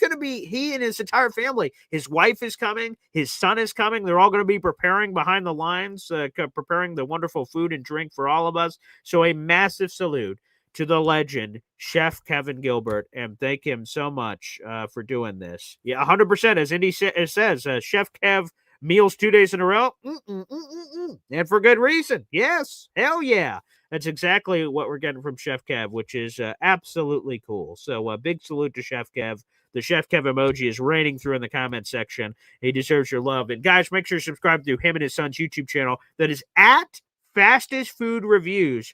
and his entire family, his wife is coming, his son is coming. They're all going to be preparing behind the lines, preparing the wonderful food and drink for all of us. So a massive salute to the legend, Chef Kevin Gilbert, and thank him so much for doing this. Yeah, 100%. As Indy says, Chef Kev meals 2 days in a row, and for good reason. Yes, hell yeah. That's exactly what we're getting from Chef Kev, which is absolutely cool. So big salute to Chef Kev. The Chef Kev emoji is raining through in the comment section. He deserves your love. And guys, make sure to subscribe to him and his son's YouTube channel that is at Fastest Food Reviews.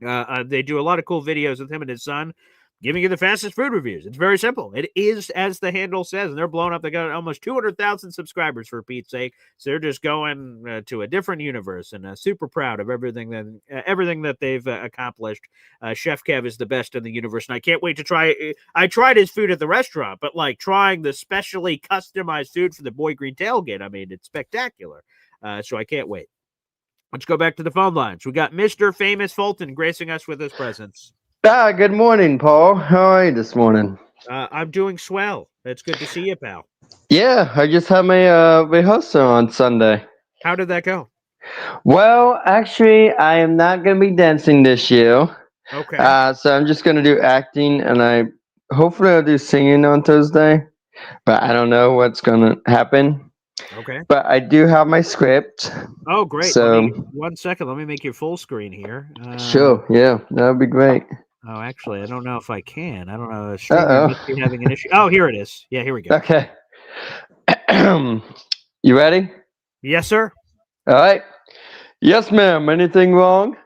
They do a lot of cool videos with him and his son giving you the fastest food reviews. It's very simple. It is as the handle says, and they're blowing up. They got almost 200,000 subscribers for Pete's sake. So they're just going to a different universe, and super proud of everything that they've accomplished. Chef Kev is the best in the universe, and I can't wait to try. I tried his food at the restaurant, but like trying the specially customized food for the Boy Green tailgate, I mean, it's spectacular. So I can't wait. Let's go back to the phone lines. We got Mr. Famous Fulton gracing us with his presence. Good morning, Paul. How are you this morning? I'm doing swell. It's good to see you, pal. Yeah, I just had my rehearsal on Sunday. How did that go? Well, actually, I am not going to be dancing this year. Okay. So I'm just going to do acting, and hopefully I'll do singing on Thursday, but I don't know what's going to happen. Okay. But I do have my script. Oh, great. So 1 second. Let me make your full screen here. Sure. Yeah, that would be great. Oh, actually, I don't know if I can. I don't know. StreamYard must be having an issue. Oh, here it is. Yeah, here we go. Okay. You ready? Yes, sir. All right. Yes, ma'am. Anything wrong?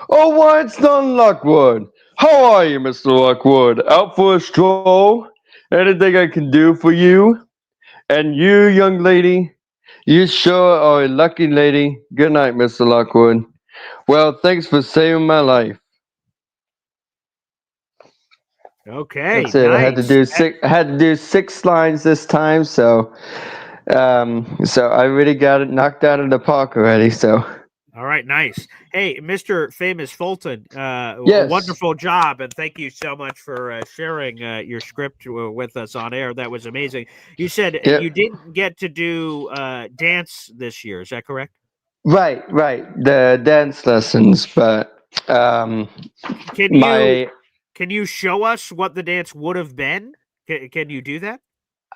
Oh, why, it's Don Lockwood. How are you, Mr. Lockwood? Out for a stroll? Anything I can do for you? And you, young lady? You sure are a lucky lady. Good night, Mr. Lockwood. Well, thanks for saving my life. Okay, that's it. Nice. I had to do 6 lines this time, so I really got it knocked out of the park already. So. All right, nice. Hey, Mr. Famous Fulton, yes. Wonderful job, and thank you so much for sharing your script with us on air. That was amazing. You said you didn't get to do dance this year. Is that correct? Right. The dance lessons, but Can you show us what the dance would have been? Can you do that?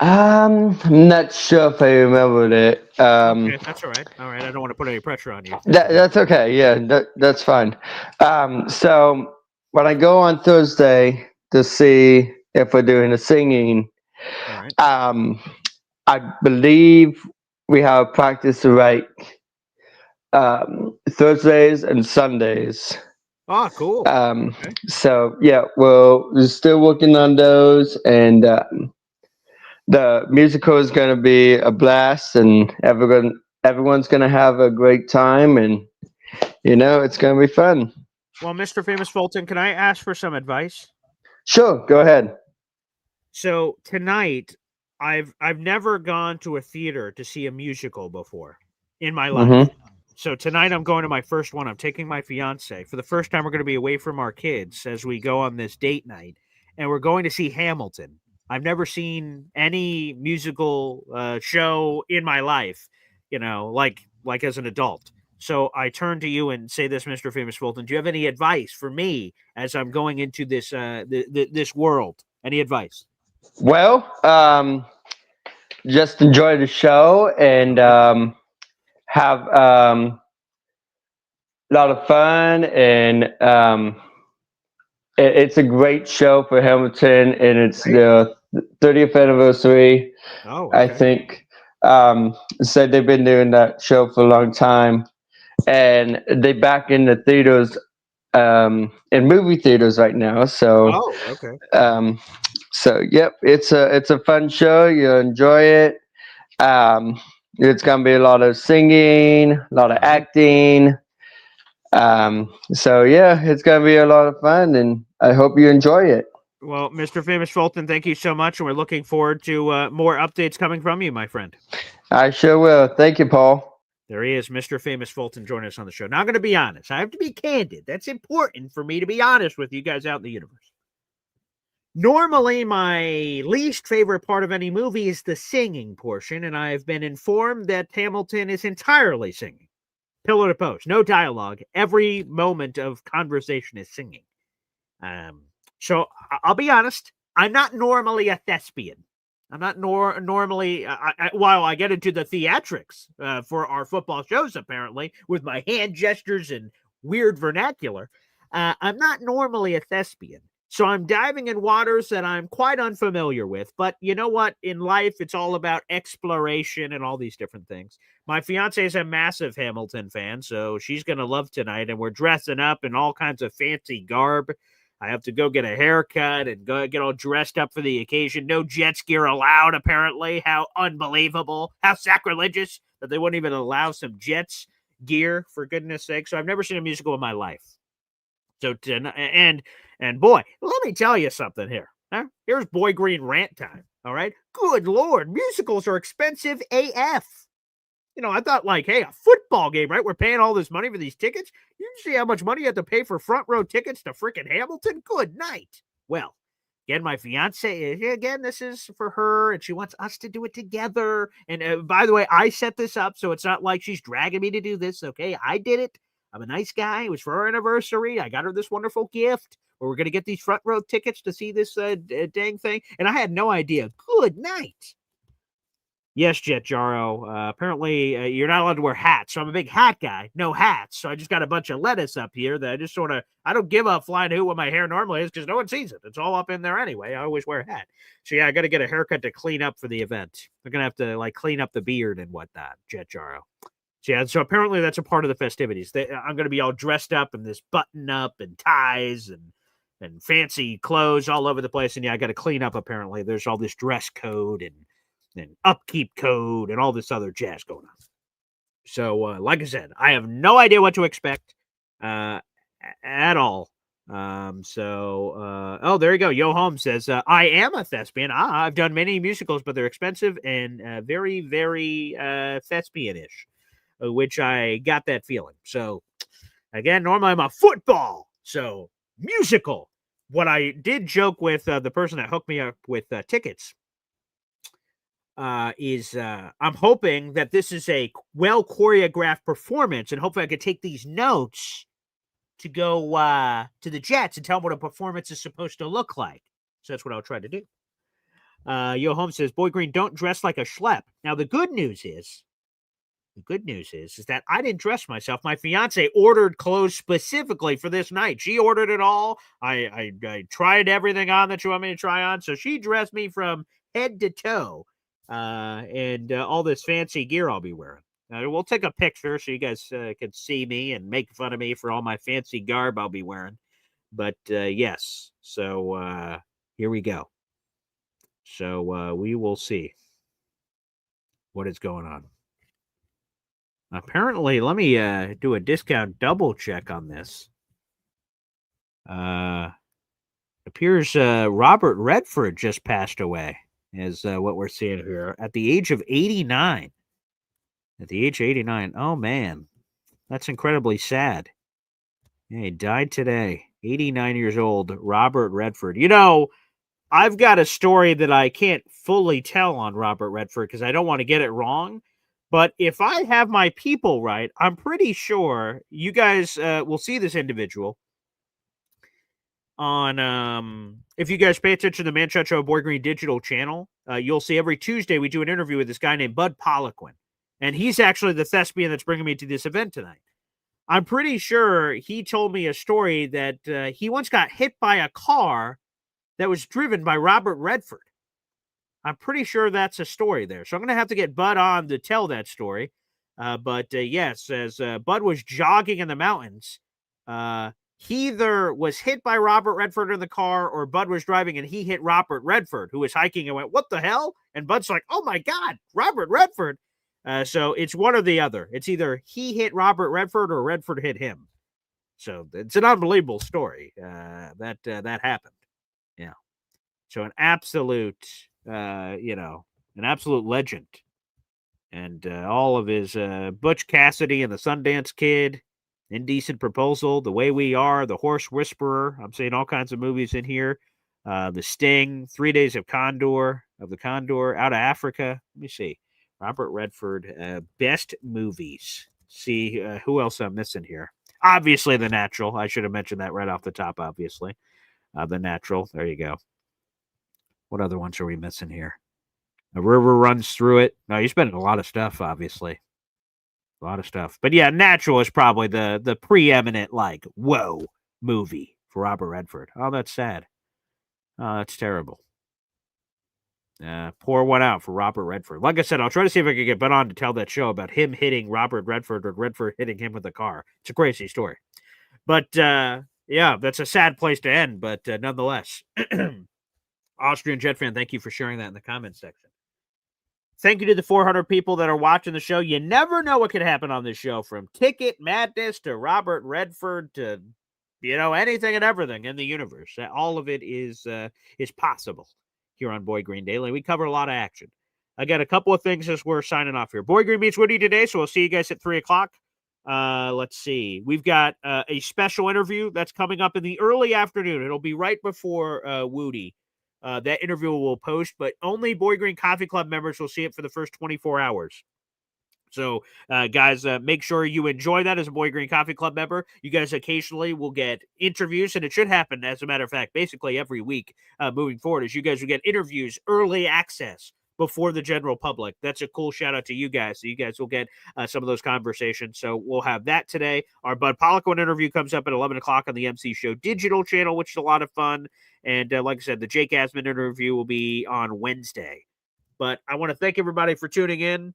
I'm not sure if I remembered it. Okay, that's all right. All right, I don't want to put any pressure on you. That's okay. Yeah, that's fine. So when I go on Thursday to see if we're doing the singing, I believe we have practice to Thursdays and Sundays. Oh, cool. Okay. So yeah, we're still working on those, and the musical is going to be a blast, and everyone's going to have a great time, and it's going to be fun. Well, Mr. Famous Fulton, can I ask for some advice? Sure, go ahead. So tonight, I've never gone to a theater to see a musical before in my life. Mm-hmm. So tonight I'm going to my first one. I'm taking my fiance. For the first time, we're going to be away from our kids as we go on this date night. And we're going to see Hamilton. I've never seen any musical show in my life, like as an adult. So I turn to you and say this, Mr. Famous Fulton. Do you have any advice for me as I'm going into this this world? Any advice? Well, just enjoy the show and have a lot of fun, and it's a great show for Hamilton, and it's the 30th anniversary. Oh, okay. I think. So they've been doing that show for a long time, and they back in the theaters, in movie theaters right now. So, so yep, it's a fun show. You'll enjoy it. It's gonna be a lot of singing, a lot of acting. So yeah, it's gonna be a lot of fun, and I hope you enjoy it. Well, Mr. Famous Fulton, thank you so much, and we're looking forward to more updates coming from you, my friend. I sure will. Thank you, Paul. There he is, Mr. Famous Fulton, joining us on the show. Now, I'm going to be honest. I have to be candid. That's important for me to be honest with you guys out in the universe. Normally, my least favorite part of any movie is the singing portion, and I've been informed that Hamilton is entirely singing. Pillar to post, no dialogue. Every moment of conversation is singing. So I'll be honest. I'm not normally a thespian. I'm not normally, while I get into the theatrics for our football shows, apparently, with my hand gestures and weird vernacular, I'm not normally a thespian. So I'm diving in waters that I'm quite unfamiliar with. But you know what? In life, it's all about exploration and all these different things. My fiance is a massive Hamilton fan, so she's going to love tonight. And we're dressing up in all kinds of fancy garb. I have to go get a haircut and go get all dressed up for the occasion. No Jets gear allowed, apparently. How unbelievable. How sacrilegious that they wouldn't even allow some Jets gear, for goodness sake. So I've never seen a musical in my life. So, and boy, let me tell you something here. Huh? Here's Boy Green rant time, all right? Good Lord, musicals are expensive AF. You know, I thought like, hey, a football game, right? We're paying all this money for these tickets. You see how much money you have to pay for front row tickets to freaking Hamilton? Good night. Well, again, my fiance, again, this is for her, and she wants us to do it together. And by the way, I set this up, so it's not like she's dragging me to do this, okay? I did it. I'm a nice guy. It was for our anniversary. I got her this wonderful gift where we're going to get these front row tickets to see this dang thing. And I had no idea. Good night. Yes, Jet Jaro. Apparently, you're not allowed to wear hats. So I'm a big hat guy. No hats. So I just got a bunch of lettuce up here that I just sort of, I don't give a flying hoot what my hair normally is because no one sees it. It's all up in there anyway. I always wear a hat. So yeah, I got to get a haircut to clean up for the event. They're going to have to like clean up the beard and whatnot, Jet Jaro. So yeah, so apparently that's a part of the festivities. I'm going to be all dressed up in this button up and ties and fancy clothes all over the place. And yeah, I got to clean up apparently. There's all this dress code and upkeep code and all this other jazz going on. So, like I said, I have no idea what to expect at all. Oh, there you go. Yo Home says, I am a thespian. I've done many musicals, but they're expensive and very, very thespian-ish, which I got that feeling. So, again, normally I'm a football. So, musical. What I did joke with the person that hooked me up with tickets is I'm hoping that this is a well choreographed performance, and hopefully I could take these notes to go to the Jets and tell them what a performance is supposed to look like. So that's what I'll try to do. Yo Home says, Boy Green, don't dress like a schlep. Now the good news is that I didn't dress myself. My fiance ordered clothes specifically for this night. She ordered it all. I tried everything on that you want me to try on. So she dressed me from head to toe. And all this fancy gear I'll be wearing. We'll take a picture so you guys can see me and make fun of me for all my fancy garb I'll be wearing. But yes, so here we go. So we will see what is going on. Apparently, let me do a discount double check on this. Appears Robert Redford just passed away. Is what we're seeing here at the age of 89. At the age of 89. Oh, man. That's incredibly sad. Yeah, he died today. 89 years old. Robert Redford. You know, I've got a story that I can't fully tell on Robert Redford because I don't want to get it wrong. But if I have my people right, I'm pretty sure you guys will see this individual on if you guys pay attention to the Man Show Boy Green digital channel, you'll see every Tuesday we do an interview with this guy named Bud Poliquin, and he's actually the thespian that's bringing me to this event tonight. I'm pretty sure he told me a story that he once got hit by a car that was driven by Robert Redford. I'm pretty sure that's a story there, so I'm going to have to get Bud on to tell that story. But yes, as Bud was jogging in the mountains, he either was hit by Robert Redford in the car or Bud was driving and he hit Robert Redford, who was hiking and went, what the hell? And Bud's like, oh my God, Robert Redford. So it's one or the other. It's either he hit Robert Redford or Redford hit him. So it's an unbelievable story that happened. Yeah. So an absolute, an absolute legend. And all of his Butch Cassidy and the Sundance Kid, Indecent Proposal, The Way We Are, The Horse Whisperer. I'm seeing all kinds of movies in here. The Sting, 3 Days of the Condor, Out of Africa. Let me see. Robert Redford, best movies. See who else I'm missing here. Obviously, The Natural. I should have mentioned that right off the top, obviously. The Natural. There you go. What other ones are we missing here? A river runs through it. No, he's been in a lot of stuff, obviously. A lot of stuff. But yeah, Natural is probably the preeminent, like, whoa movie for Robert Redford. Oh, that's sad. Oh, that's terrible. Pour one out for Robert Redford. Like I said, I'll try to see if I can get Ben on to tell that show about him hitting Robert Redford or Redford hitting him with a car. It's a crazy story. But, yeah, that's a sad place to end. But nonetheless, Austrian Jet fan, thank you for sharing that in the comments section. Thank you to the 400 people that are watching the show. You never know what could happen on this show, from ticket madness to Robert Redford to, anything and everything in the universe. All of it is possible here on Boy Green Daily. We cover a lot of action. I got a couple of things as we're signing off here. Boy Green meets Woody today, so we'll see you guys at 3 o'clock. Let's see. We've got a special interview that's coming up in the early afternoon. It'll be right before Woody. That interview will post, but only Boy Green Coffee Club members will see it for the first 24 hours. So, guys, make sure you enjoy that as a Boy Green Coffee Club member. You guys occasionally will get interviews, and it should happen, as a matter of fact, basically every week moving forward, as you guys will get interviews, early access before the general public. That's a cool shout out to you guys. So you guys will get some of those conversations. So we'll have that today. Our Bud Poliquin interview comes up at 11 o'clock on the MC Show digital channel, which is a lot of fun. And like I said, the Jake Asman interview will be on Wednesday. But I want to thank everybody for tuning in.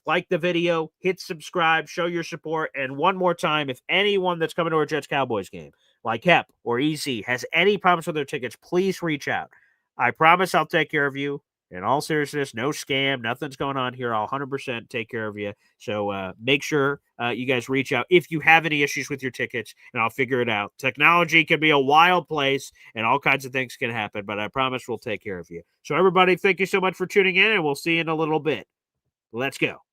Like the video, hit subscribe, show your support. And one more time, if anyone that's coming to our Jets-Cowboys game, like Hep or EZ, has any problems with their tickets, please reach out. I promise I'll take care of you. In all seriousness, no scam, nothing's going on here. I'll 100% take care of you. So make sure you guys reach out if you have any issues with your tickets, and I'll figure it out. Technology can be a wild place, and all kinds of things can happen, but I promise we'll take care of you. So everybody, thank you so much for tuning in, and we'll see you in a little bit. Let's go.